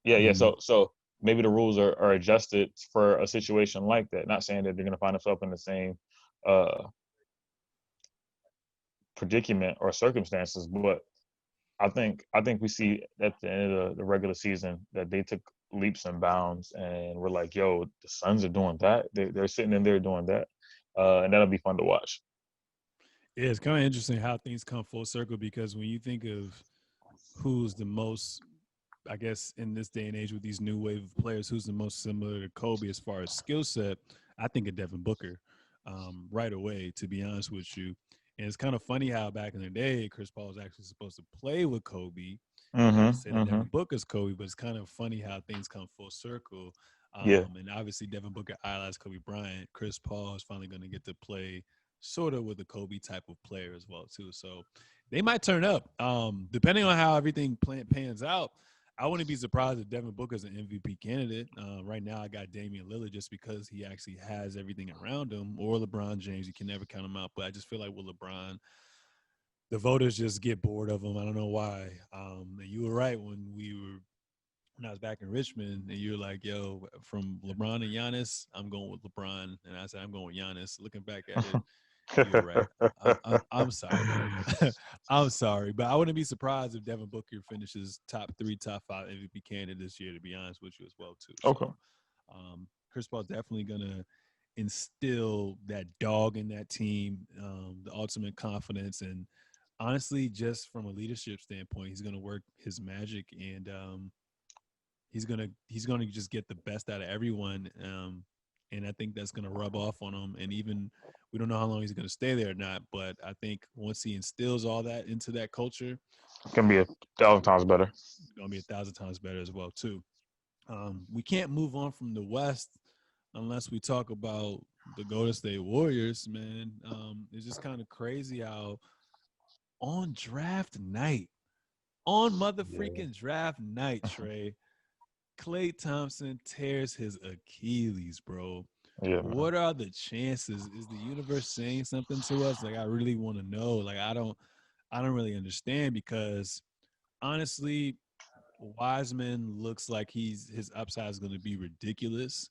Yeah, yeah. Mm. So maybe the rules are adjusted for a situation like that. Not saying that they're going to find themselves in the same uh, predicament or circumstances, but I think we see at the end of the regular season that they took leaps and bounds, and we're like, yo, the Suns are doing that. They're sitting in there doing that, and that'll be fun to watch. Yeah, it's kind of interesting how things come full circle, because when you think of who's the most, I guess, in this day and age with these new wave of players, who's the most similar to Kobe as far as skill set, I think of Devin Booker right away, to be honest with you. And it's kind of funny how back in the day, Chris Paul was actually supposed to play with Kobe. And they would say that Mm-hmm. Devin Booker's Kobe, but it's kind of funny how things come full circle. Yeah, And obviously, Devin Booker idolized Kobe Bryant. Chris Paul is finally going to get to play sort of with a Kobe type of player as well, too. So they might turn up, depending on how everything pans out. I wouldn't be surprised if Devin Booker's an MVP candidate. Right now, I got Damian Lillard just because he actually has everything around him, or LeBron James. You can never count him out. But I just feel like with LeBron, the voters just get bored of him. I don't know why. And you were right when I was back in Richmond, and you were like, "Yo, from LeBron and Giannis, I'm going with LeBron," and I said, "I'm going with Giannis." Looking back at it, you're right. I'm sorry. I'm sorry, but I wouldn't be surprised if Devin Booker finishes top 3, top 5 MVP candidate this year. To be honest with you, as well too. okay. So, Chris Paul definitely gonna instill that dog in that team, the ultimate confidence, and honestly, just from a leadership standpoint, he's gonna work his magic, and he's gonna just get the best out of everyone. And I think that's gonna rub off on him. And even we don't know how long he's gonna stay there or not, but I think once he instills all that into that culture, Can be 1,000 times better. it's gonna be 1,000 times better as well too. We can't move on from the West unless we talk about the Golden State Warriors, man. It's just kind of crazy how on draft night, on mother Yeah. freaking draft night, Trey, Klay Thompson tears his Achilles, bro. Yeah, man. What are the chances? Is the universe saying something to us? Like, I really want to know. Like, I don't really understand because honestly, Wiseman looks like his upside is going to be ridiculous.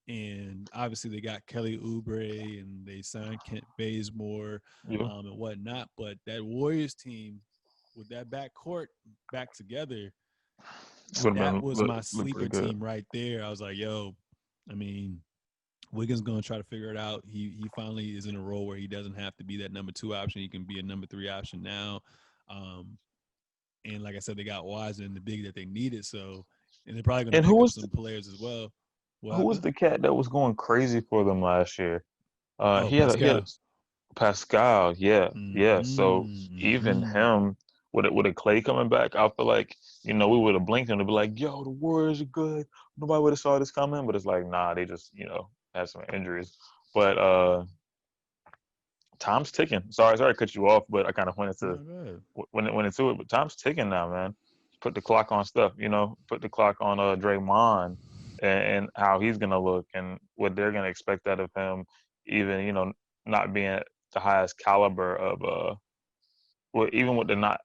And obviously, they got Kelly Oubre and they signed Kent Bazemore Yeah, and whatnot. But that Warriors team with that backcourt back together, would have that been was look, my look sleeper pretty good. team right there. I was like, yo, I mean, Wiggins gonna try to figure it out. He finally is in a role where he doesn't have to be that number two option. He can be a number three option now. Um, and like I said, they got Wiseman and the big that they needed. So, and they're probably gonna And pick up some players as well. What who was happened? the cat that was going crazy for them last year? Oh, He had a Pascal. Pascal. Yeah, yeah. So even Mm-hmm. him with a Clay coming back, I feel like we would have blinked and to be like, "Yo, the Warriors are good." Nobody would have saw this coming, but it's like, nah, they just had some injuries. But time's ticking. Sorry to cut you off, but I kind of No, go ahead. went into it. But time's ticking now, man. Put the clock on stuff. Put the clock on Draymond and how he's gonna look and what they're gonna expect out of him. Even not being at the highest caliber of well, even with the not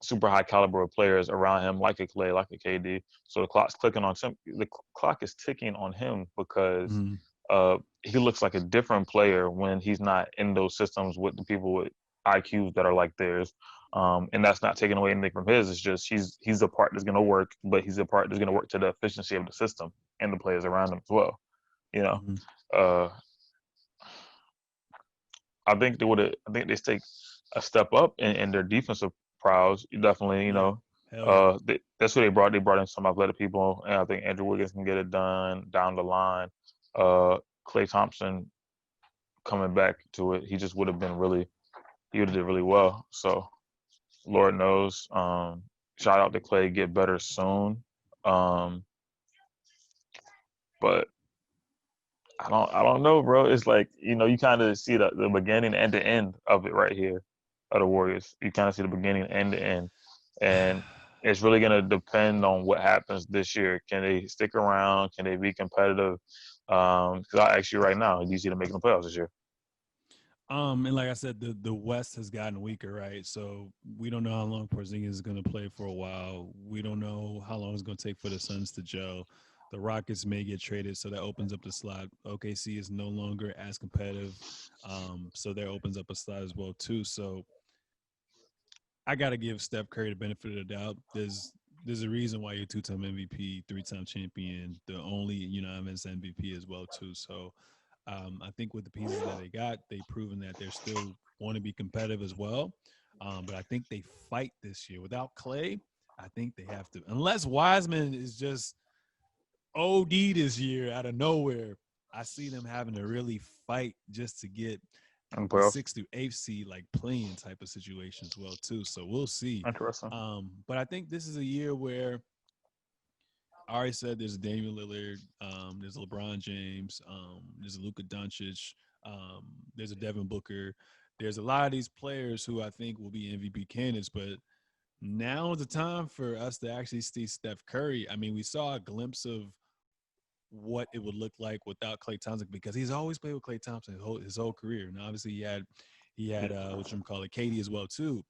super high caliber of players around him, like a Clay, like a KD. So the clock's clicking on him. The clock is ticking on him because Mm-hmm. he looks like a different player when he's not in those systems with the people with IQs that are like theirs. And that's not taking away anything from his. It's just he's a part that's going to work, but he's a part that's going to work to the efficiency of the system and the players around him as well. You know, Mm-hmm. uh, I think they would have. I think they take a step up in their defensive prowess. Definitely, Yeah. Hell yeah. that's what they brought. They brought in some athletic people, and I think Andrew Wiggins can get it done down the line. Klay Thompson coming back to it, he just would have been really. He would have did really well. So Lord knows. Shout out to Klay. Get better soon. Um, but I don't know, bro. It's like you kind of see the beginning and the end of it right here, of the Warriors. You kind of see the beginning and the end, and it's really gonna depend on what happens this year. Can they stick around? Can they be competitive? Because I ask you right now, do you see them making the playoffs this year? And like I said, the West has gotten weaker, right? So we don't know how long Porzingis is going to play for a while. We don't know how long it's going to take for the Suns to gel. The Rockets may get traded, so that opens up the slot. OKC is no longer as competitive, so that opens up a slot as well too. So I got to give Steph Curry the benefit of the doubt. There's a reason why you're two-time MVP, three-time champion, the only unanimous MVP as well too. So I think with the pieces that they got, they've proven that they're still want to be competitive as well. But I think they fight this year without Clay. I think they have to, unless Wiseman is just OD this year out of nowhere. I see them having to really fight just to get In the the playoffs? sixth through eighth seed, like playing type of situation as well too. So we'll see. Interesting. But I think this is a year where I already said there's Damian Lillard, there's LeBron James, there's a Luka Doncic, there's a Devin Booker. There's a lot of these players who I think will be MVP candidates, but now is the time for us to actually see Steph Curry. I mean, we saw a glimpse of what it would look like without Klay Thompson because he's always played with Klay Thompson his whole career. And obviously he had what you call it, Katie as well too.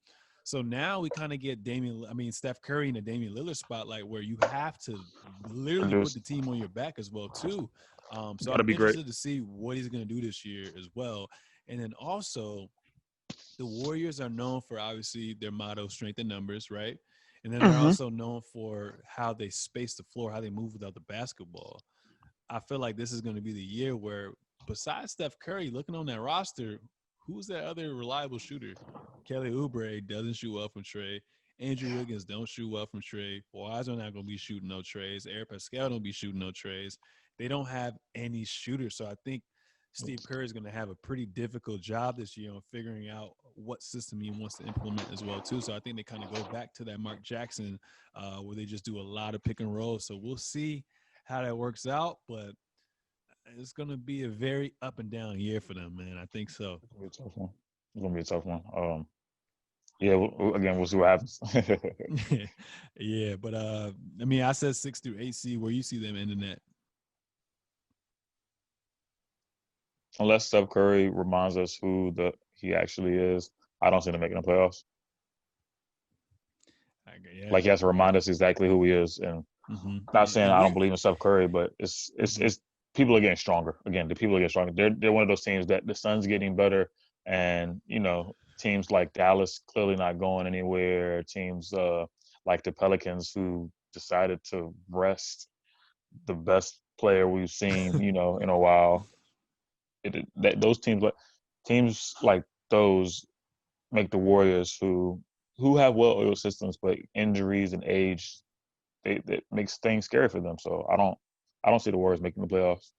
So now we kind of get Steph Curry in the Damian Lillard spotlight where you have to literally put Produce. the team on your back as well too. So Got to I'm be great. interested to see what he's going to do this year as well. And then also the Warriors are known for obviously their motto, strength in numbers, right? And then they're Hmm. also known for how they space the floor, how they move without the basketball. I feel like this is going to be the year where, besides Steph Curry, looking on that roster, who's that other reliable shooter? Kelly Oubre doesn't shoot well from Trey. Andrew Wiggins don't shoot well from Trey. Wiseman not going to be shooting no trays. Eric Pascal don't be shooting no trays. They don't have any shooters. So I think Steve Kerr is going to have a pretty difficult job this year on figuring out what system he wants to implement as well too. So I think they kind of go back to that Mark Jackson where they just do a lot of pick and roll. So we'll see how that works out, but it's gonna be a very up and down year for them, man. I think so. It's gonna be a tough one. It's gonna be a tough one. Yeah, again, we'll see what happens. Yeah, but I mean, I said 6 through 8 seed. Where you see them ending at? Unless Steph Curry reminds us who he actually is, I don't see them making the playoffs. Yeah, Like he has to yeah. remind us exactly who he is, and not And, saying and I don't we, believe in Steph Curry, but it's people are getting stronger. Again, the people are getting stronger. They're one of those teams that the Suns getting better, and teams like Dallas clearly not going anywhere. Teams like the Pelicans who decided to rest the best player we've seen in a while. Those teams like those make the Warriors who have well-oiled systems, but injuries and age that makes things scary for them. So I don't see the Warriors making the playoffs.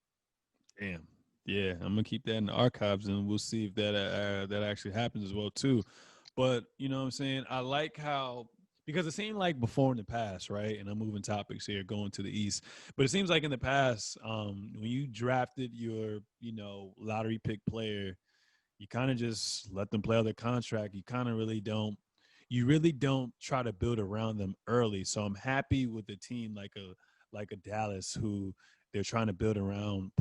Damn. Yeah, I'm gonna keep that in the archives, and we'll see if that actually happens as well too. But you know what I'm saying? I like how, because it seemed like before in the past, right? And I'm moving topics here, going to the East. But it seems like in the past, when you drafted your lottery pick player, you kind of just let them play out their contract. You really don't try to build around them early. So I'm happy with the team like a Dallas, who they're trying to build around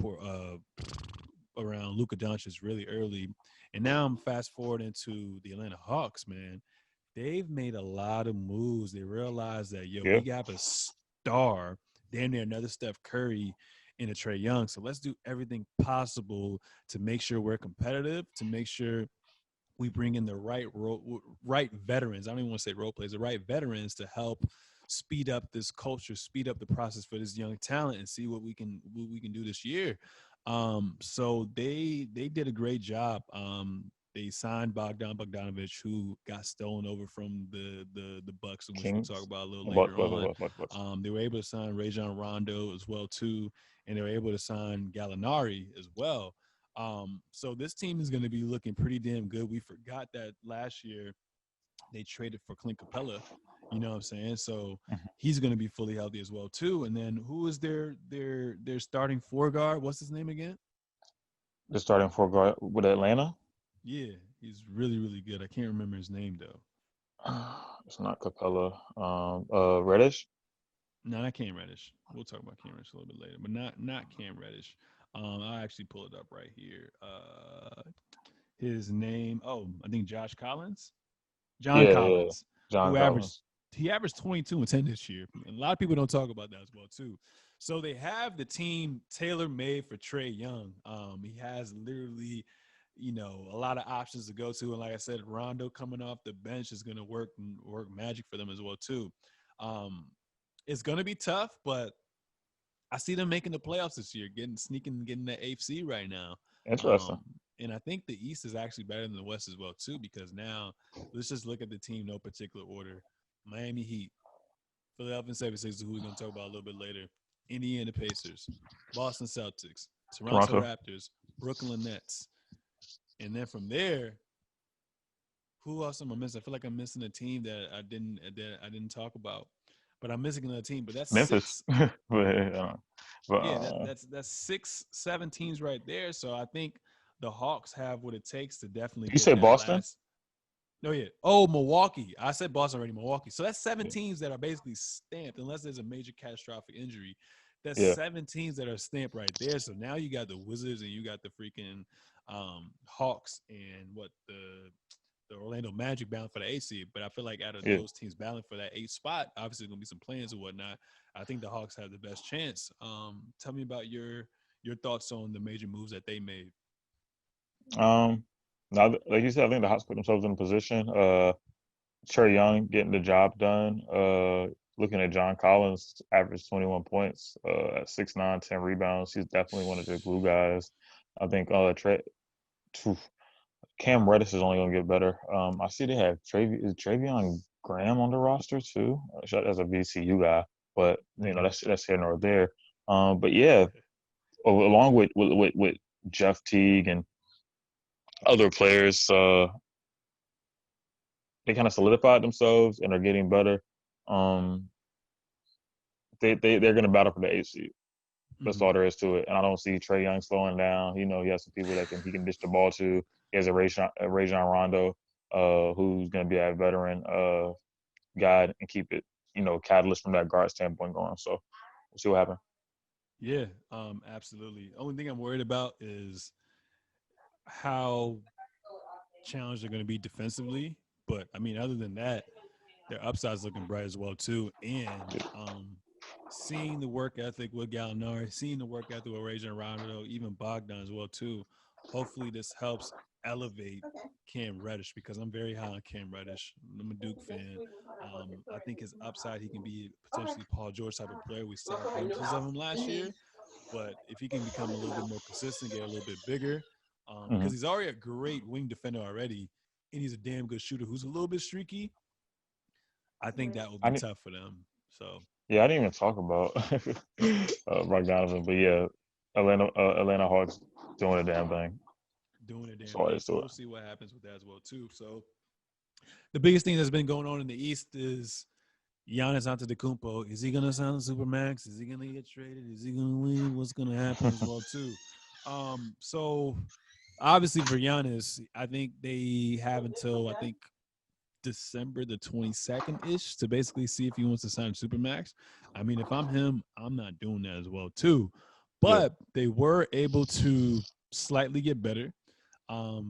Luka Doncic really early. And now I'm fast forwarding to the Atlanta Hawks, man. They've made a lot of moves. They realize that, Yeah, we have a star, damn near another Steph Curry in a Trae Young. So let's do everything possible to make sure we're competitive, to make sure we bring in the right veterans. I don't even want to say role players, the right veterans to help speed up this culture, speed up the process for this young talent, and see what we can do this year. So they did a great job. They signed Bogdanovich, who got stolen over from the Bucks, which we'll talk Kings, about a little later on. Bucks. They were able to sign Rajon Rondo as well too, and they were able to sign Gallinari as well. So this team is going to be looking pretty damn good. We forgot that last year they traded for Clint Capella. You know what I'm saying? So Mhm. he's going to be fully healthy as well too. And then who is their starting four guard? What's his name again? They're starting for guard with Atlanta. Yeah, he's really really good. I can't remember his name though. It's not Capella. Reddish. No, not Cam Reddish. We'll talk about Cam Reddish a little bit later, but not Cam Reddish. I'll actually pull it up right here. His name. Oh, I think Josh Collins. John Yeah. Collins, John who averaged Collins. he averaged 22 and 10 this year. And a lot of people don't talk about that as well too. So they have the team tailor made for Trae Young. He has literally, a lot of options to go to, and like I said, Rondo coming off the bench is going to work magic for them as well too. Um, it's going to be tough, but I see them making the playoffs this year, getting that AFC right now. Interesting. Um, and I think the East is actually better than the West as well too, because now let's just look at the team, no particular order: Miami Heat, Philadelphia 76ers, who we're going to talk about a little bit later, Indiana Pacers, Boston Celtics, Toronto Toronto. Raptors, Brooklyn Nets, and then from there, who else am I missing? I feel like I'm missing a team that I didn't talk about, but I'm missing another team. But that's Memphis. six. But Yeah, that's 6, 7 teams right there. So I think the Hawks have what it takes to definitely you get said that Boston? last. No, yeah. Oh, Milwaukee. I said Boston already. Milwaukee. So that's seven Yeah. teams that are basically stamped, unless there's a major catastrophic injury. That's Yeah. 7 teams that are stamped right there. So now you got the Wizards and you got the freaking Hawks and what the Orlando Magic bound for the 8 seed. But I feel like out of Yeah. those teams battling for that 8 spot, obviously there's gonna be some plans and whatnot. I think the Hawks have the best chance. Tell me about your thoughts on the major moves that they made. Um. Now, like you said, I think the Hawks put themselves in a position. Trey Young getting the job done. Looking at John Collins, average 21 points, at 6'9", 10 rebounds. He's definitely one of the glue guys. I think Cam Reddish is only going to get better. I see they have Travion Graham on the roster too, as a VCU guy, but that's here nor there. But yeah, along with Jeff Teague and other players, they kind of solidified themselves and are getting better. Um, they're going to battle for the 8 seed. That's Mm-hmm. all there is to it. And I don't see Trae Young slowing down. He has some people he can dish the ball to. He has a Rajon Rondo. who's going to be a veteran guy and keep it, catalyst from that guard standpoint going. So we'll see what happens. Yeah, absolutely. Only thing I'm worried about is how challenged they're going to be defensively. But I mean, other than that, their upside's looking bright as well too. And seeing the work ethic with Gallinari, seeing the work ethic with Rajon Rondo, even Bogdan as well too. Hopefully, this helps elevate Cam Reddish because I'm very high on Cam Reddish. I'm a Duke fan. I think his upside, he can be potentially Paul George type of player. We saw glimpses of him last year, but if he can become a little bit more consistent, get a little bit bigger, Hmm. because he's already a great wing defender already, and he's a damn good shooter who's a little bit streaky. I think that will I be didn't, tough for them. So yeah, I didn't even talk about Bogdanovich, but yeah, Atlanta Hawks doing a damn thing. doing a That's damn all there thing. is So to it. we'll see what happens with that as well too. So the biggest thing that's been going on in the East is Giannis Antetokounmpo. Is he gonna sign a supermax? Is he gonna get traded? Is he gonna leave? What's gonna happen as well too? So obviously for Giannis, I think they have until I think December the 22nd ish to basically see if he wants to sign Supermax. I mean, if I'm him, I'm not doing that as well too. Yeah, But they were able to slightly get better.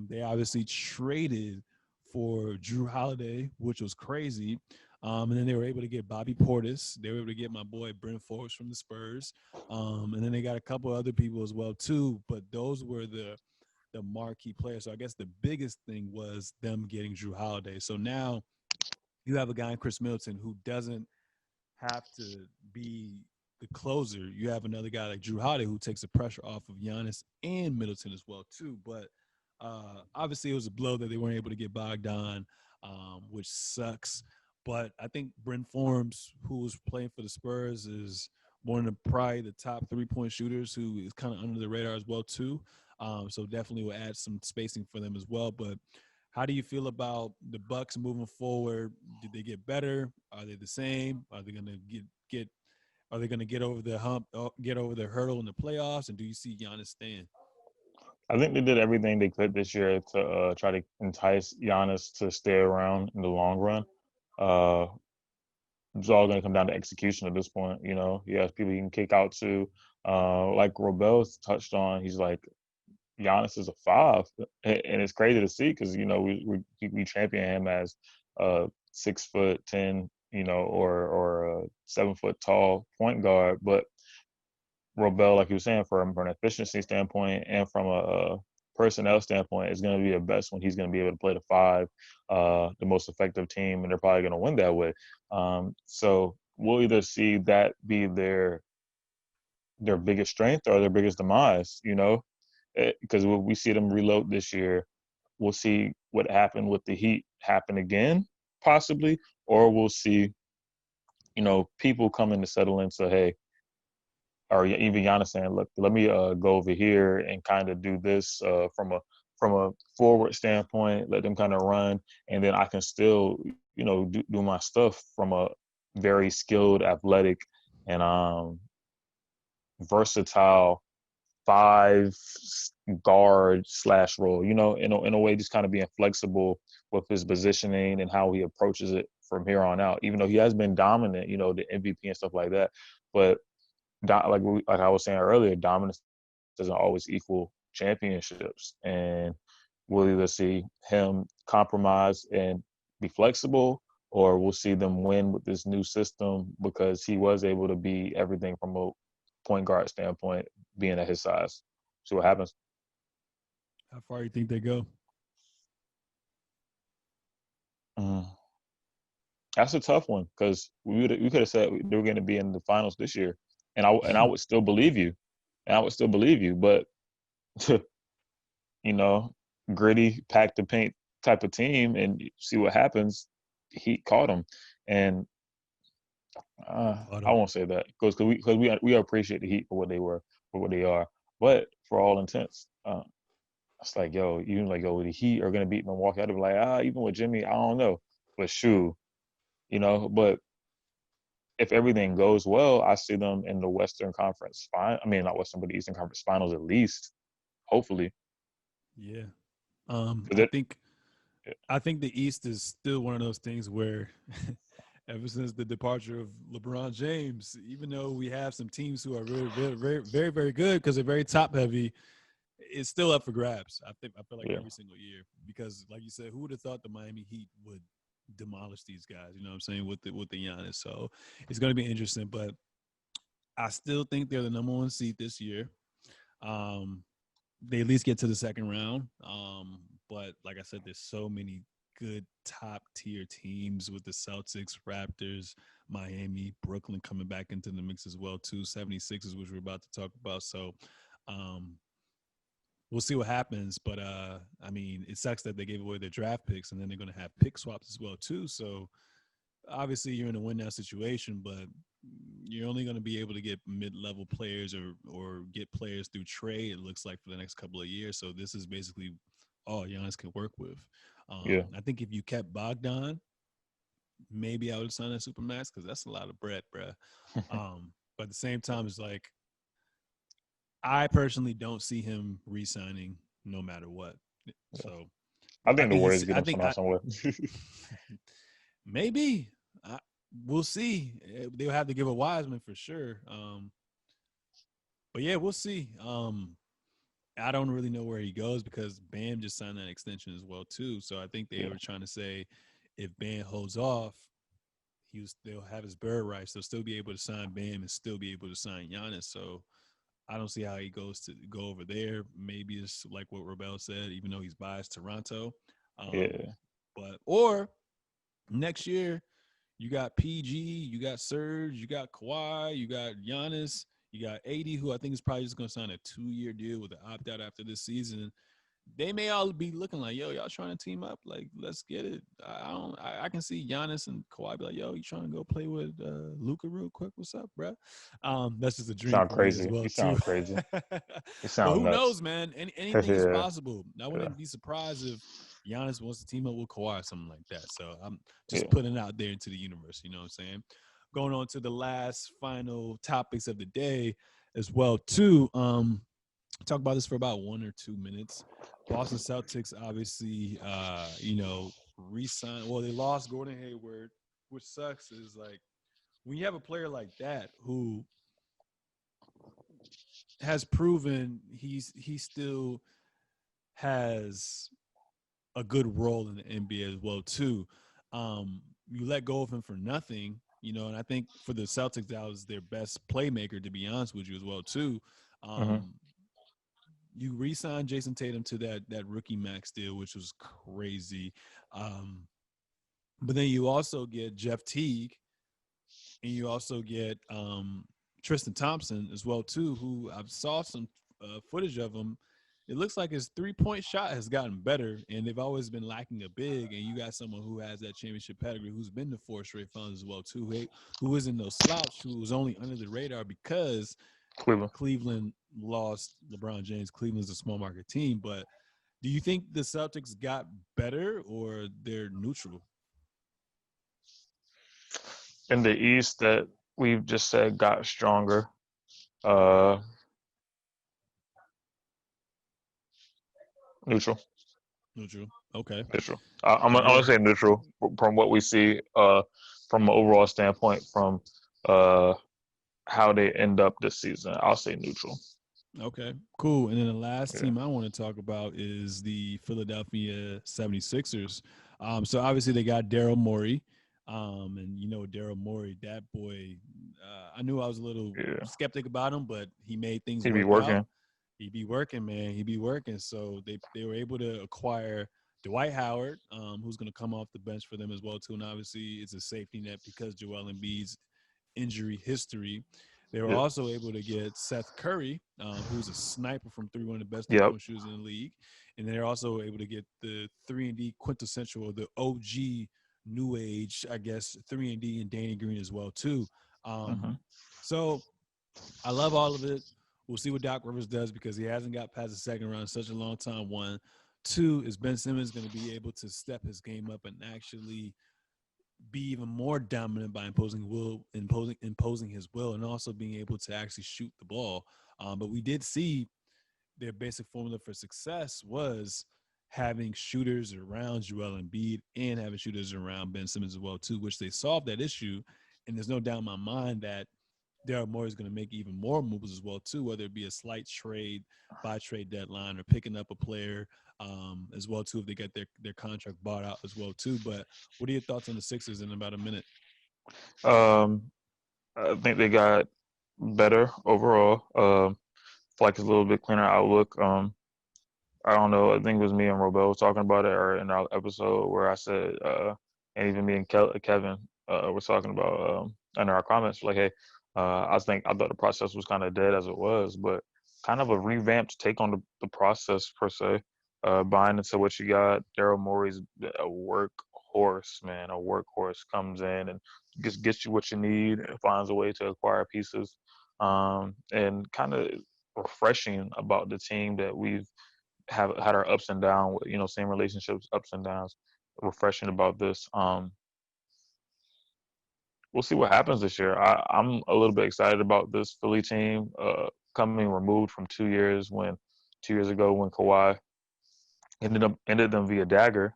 They obviously traded for Drew Holiday, which was crazy. And then they were able to get Bobby Portis. They were able to get my boy Brent Forbes from the Spurs. And then they got a couple other people as well too. But those were the marquee players. So I guess the biggest thing was them getting Drew Holiday. So now you have a guy in Chris Middleton who doesn't have to be the closer. You have another guy like Drew Holiday who takes the pressure off of Giannis and Middleton as well too. But obviously it was a blow that they weren't able to get Bogdan, which sucks. But I think Brent Forms, who was playing for the Spurs, is one of probably the top 3-point shooters who is kind of under the radar as well too. So definitely will add some spacing for them as well. But how do you feel about the Bucks moving forward? Did they get better? Are they the same? Are they going to get? Are they going to get over the hump? Get over the hurdle in the playoffs? And do you see Giannis staying? I think they did everything they could this year to try to entice Giannis to stay around in the long run. Uh, it's all going to come down to execution at this point. He has people he can kick out to. Like Robel touched on, he's like Giannis is a five, and it's crazy to see because we champion him as 6'10", or a 7 foot tall point guard, but Robel, like you were saying, from an efficiency standpoint and from a personnel standpoint, is going to be the best when he's going to be able to play the five, the most effective team, and they're probably going to win that way. So we'll either see that be their biggest strength or their biggest demise. Because we see them reload this year. We'll see what happened with the Heat happen again, possibly, or we'll see, people coming to settle in. So hey, or even Giannis saying, "Look, let me go over here and kind of do this from a forward standpoint. Let them kind of run, and then I can still, do my stuff from a very skilled, athletic, and versatile five guard slash role. In a way, just kind of being flexible with his positioning and how he approaches it from here on out. Even though he has been dominant, the MVP and stuff like that, but like I was saying earlier, dominance doesn't always equal championships, and we'll either see him compromise and be flexible, or we'll see them win with this new system because he was able to be everything from a point guard standpoint, being at his size. See what happens. How far you think they go? Mm. That's a tough one because we could have said they were going to be in the finals this year, and I would still believe you, but you know, gritty, pack the paint type of team, and see what happens. He caught him, and Caught I him. won't say that because we appreciate the Heat for what they were, for what they are, but for all intents, it's like the Heat are gonna beat Milwaukee. I'd be like, even with Jimmy, I don't know, but shoot, but if everything goes well, I see them in the Western Conference final. I mean, not Western, but the Eastern Conference Finals at least, hopefully. Yeah. 'Cause I it, think. I think the East is still one of those things where ever since the departure of LeBron James, even though we have some teams who are very, very good because they're very top heavy, it's still up for grabs. I feel like Yeah, every single year because, like you said, who would have thought the Miami Heat would demolish these guys? You know what I'm saying with the Giannis. So it's going to be interesting, but I still think they're the number one seed this year. Um, they at least get to the second round. But like I said, there's so many good top tier teams with the Celtics, Raptors, Miami, Brooklyn coming back into the mix as well too. 76ers, which we're about to talk about. So um, we'll see what happens. But I mean, it sucks that they gave away their draft picks, and then they're going to have pick swaps as well too. So obviously, you're in a win now situation, but you're only going to be able to get mid-level players or get players through trade. It looks like for the next couple of years. So this is basically all Giannis can work with. yeah, I think if you kept Bogdan, maybe I would sign that Supermax because that's a lot of bread, bruh. But at the same time, it's like I personally don't see him re-signing no matter what. yeah. So I I think the think Warriors he's. get I him think somehow, I, somewhere. maybe we'll see. They'll have to give a Wiseman for sure. But yeah, we'll see. I don't really know where he goes because Bam just signed that extension as well too. So I think they Yeah, were trying to say if Bam holds off, they'll have his bird rights. They'll still be able to sign Bam and still be able to sign Giannis. So I don't see how he goes to go over there. Maybe it's like what Rebel said, even though he's biased Toronto. Um, yeah. but or next year you got PG, you got Serge, you got Kawhi, you got Giannis, you got AD, who I think is probably just going to sign a 2-year deal with an opt out after this season. They may all be looking like, yo, y'all trying to team up? Like, let's get it. I don't. I can see Giannis and Kawhi be like, yo, you trying to go play with Luca real quick? What's up, bro? That's just a You dream sound for me as crazy. well You too. sound crazy. But You who sound knows, nuts. man? Anything is Yeah, possible. I yeah, wouldn't be surprised if Giannis wants to team up with Kawhi or something like that. So I'm just yeah. putting it out there into the universe. You know what I'm saying? Going on to the last final topics of the day as well too. Talk about this for about 1 or 2 minutes. Boston Celtics obviously, re-signed. Well, they lost Gordon Hayward, which sucks. Is like when you have a player like that who has proven he still has a good role in the NBA as well too. You let go of him for nothing, and I think for the Celtics that was their best playmaker to be honest with you as well too. Hmm. Um, you re-signed Jason Tatum to that rookie max deal, which was crazy. Um, but then you also get Jeff Teague, and you also get Tristan Thompson as well too, who I've saw some footage of him. It looks like his 3-point shot has gotten better, and they've always been lacking a big. And you got someone who has that championship pedigree, who's been to 4 straight finals as well too, who isn't no slouch, who was only under the radar because Cleveland. Cleveland lost LeBron James. Cleveland's a small market team, but do you think the Celtics got better or they're neutral? In the East, that we've just said got stronger. Uh, Neutral. Neutral. Okay. Neutral. I'm Yeah. gonna say neutral from what we see. From an overall standpoint, from uh how they end up this season, I'll say neutral. Okay. Cool. And then the last Yeah. team I want to talk about is the Philadelphia 76ers. So obviously they got Daryl Morey. And Daryl Morey, that boy, I knew I was a little Yeah. skeptic about him, but he made things He'd be work out. working. He'd be working, man. He'd be working. So they were able to acquire Dwight Howard, who's going to come off the bench for them as well too. And obviously it's a safety net because Joel Embiid's injury history. They were Yeah. also able to get Seth Curry, who's a sniper from three, one of the best Yep. three-point shooters in the league, and they're also able to get the 3-and-D quintessential, the OG new age, I guess, 3-and-D and Danny Green as well too. Hmm. So I love all of it. We'll see what Doc Rivers does because he hasn't got past the second round in such a long time. One, two, is Ben Simmons going to be able to step his game up and actually be even more dominant by imposing his will, and also being able to actually shoot the ball. But we did see their basic formula for success was having shooters around Joel Embiid and having shooters around Ben Simmons as well too, which they solved that issue. And there's no doubt in my mind that Daryl Morey is going to make even more moves as well too, whether it be a slight trade by trade deadline or picking up a player as well too if they get their contract bought out as well too. But what are your thoughts on the Sixers in about a minute? Um, I think they got better overall. Feel like it's a little bit cleaner outlook. I don't know. I think it was me and Robel was talking about it, or in our episode where I said, and even me and Kevin was talking about under our comments, like, hey, I thought the process was kind of dead as it was, but kind of a revamped take on the process per se. Buying into what you got. Daryl Morey's a workhorse, man. A workhorse comes in and just gets you what you need, and finds a way to acquire pieces, and kind of refreshing about the team that we've have had our ups and downs, same relationships, ups and downs. Refreshing about this. We'll see what happens this year. I'm a little bit excited about this Philly team, coming removed from 2 years ago when Kawhi ended them via dagger,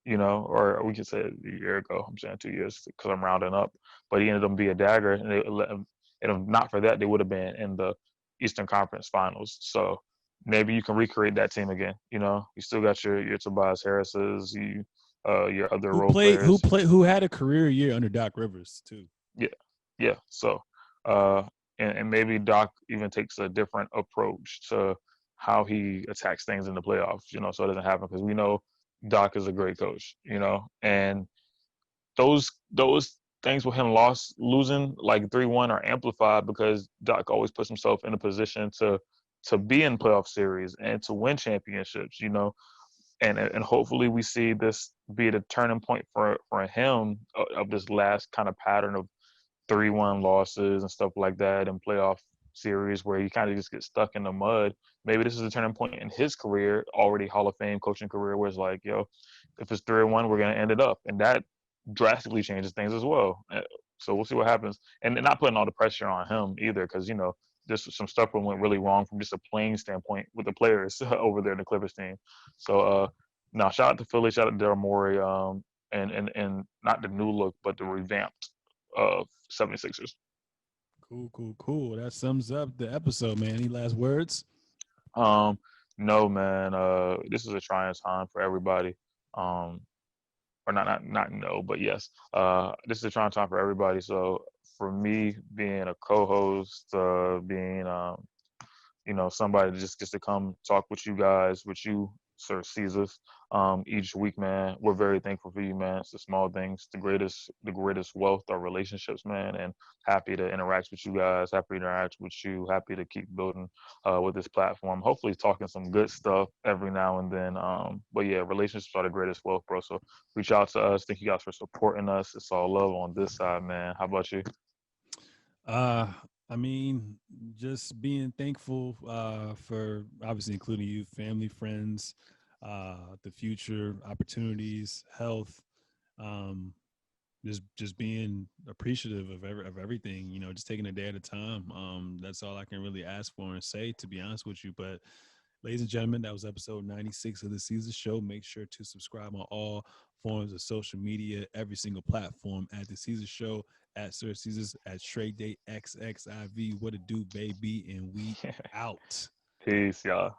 or we could say a year ago. I'm saying 2 years because I'm rounding up, but he ended them via dagger, and they let him. And if not for that, they would have been in the Eastern Conference Finals. So maybe you can recreate that team again. You still got your Tobias Harris's, your other role players. Who had a career year under Doc Rivers too. Yeah, yeah. So, uh, and maybe Doc even takes a different approach to how he attacks things in the playoffs. So it doesn't happen because we know Doc is a great coach. And those things with him losing like 3-1 are amplified because Doc always puts himself in a position to be in playoff series and to win championships. And hopefully we see this be the turning point for him of this last kind of pattern of 3-1 losses and stuff like that in playoff series where he kind of just gets stuck in the mud. Maybe this is a turning point in his career, already Hall of Fame coaching career, where it's like, if it's 3-1, we're gonna end it up, and that drastically changes things as well. So we'll see what happens, and not putting all the pressure on him either, because there's some stuff that went really wrong from just a playing standpoint with the players over there in the Clippers team. So now shout out to Philly, shout out to Daryl Morey, and not the new look, but the revamped 76ers. Cool. That sums up the episode, man. Any last words? No, man. This is a trying time for everybody. Or not no, but yes. This is a trying time for everybody. So for me, being a co-host, being somebody that just gets to come talk with you guys, with you, Sir Seezus, each week, man. We're very thankful for you, man. It's the small things, the greatest wealth are relationships, man. And happy to interact with you guys, happy to interact with you, happy to keep building with this platform. Hopefully talking some good stuff every now and then. But yeah, relationships are the greatest wealth, bro. So reach out to us. Thank you guys for supporting us. It's all love on this side, man. How about you? Uh, I mean, just being thankful for obviously including you, family, friends, the future, opportunities, health. Um, just being appreciative of everything. Just taking a day at a time. That's all I can really ask for and say, to be honest with you. But ladies and gentlemen, that was episode 96 of the Seezus Show. Make sure to subscribe on all forms of social media, every single platform at the Seezus Show, at Sir Seezus, at Trade Date XXIV. What it do, baby? And we out. Peace, y'all.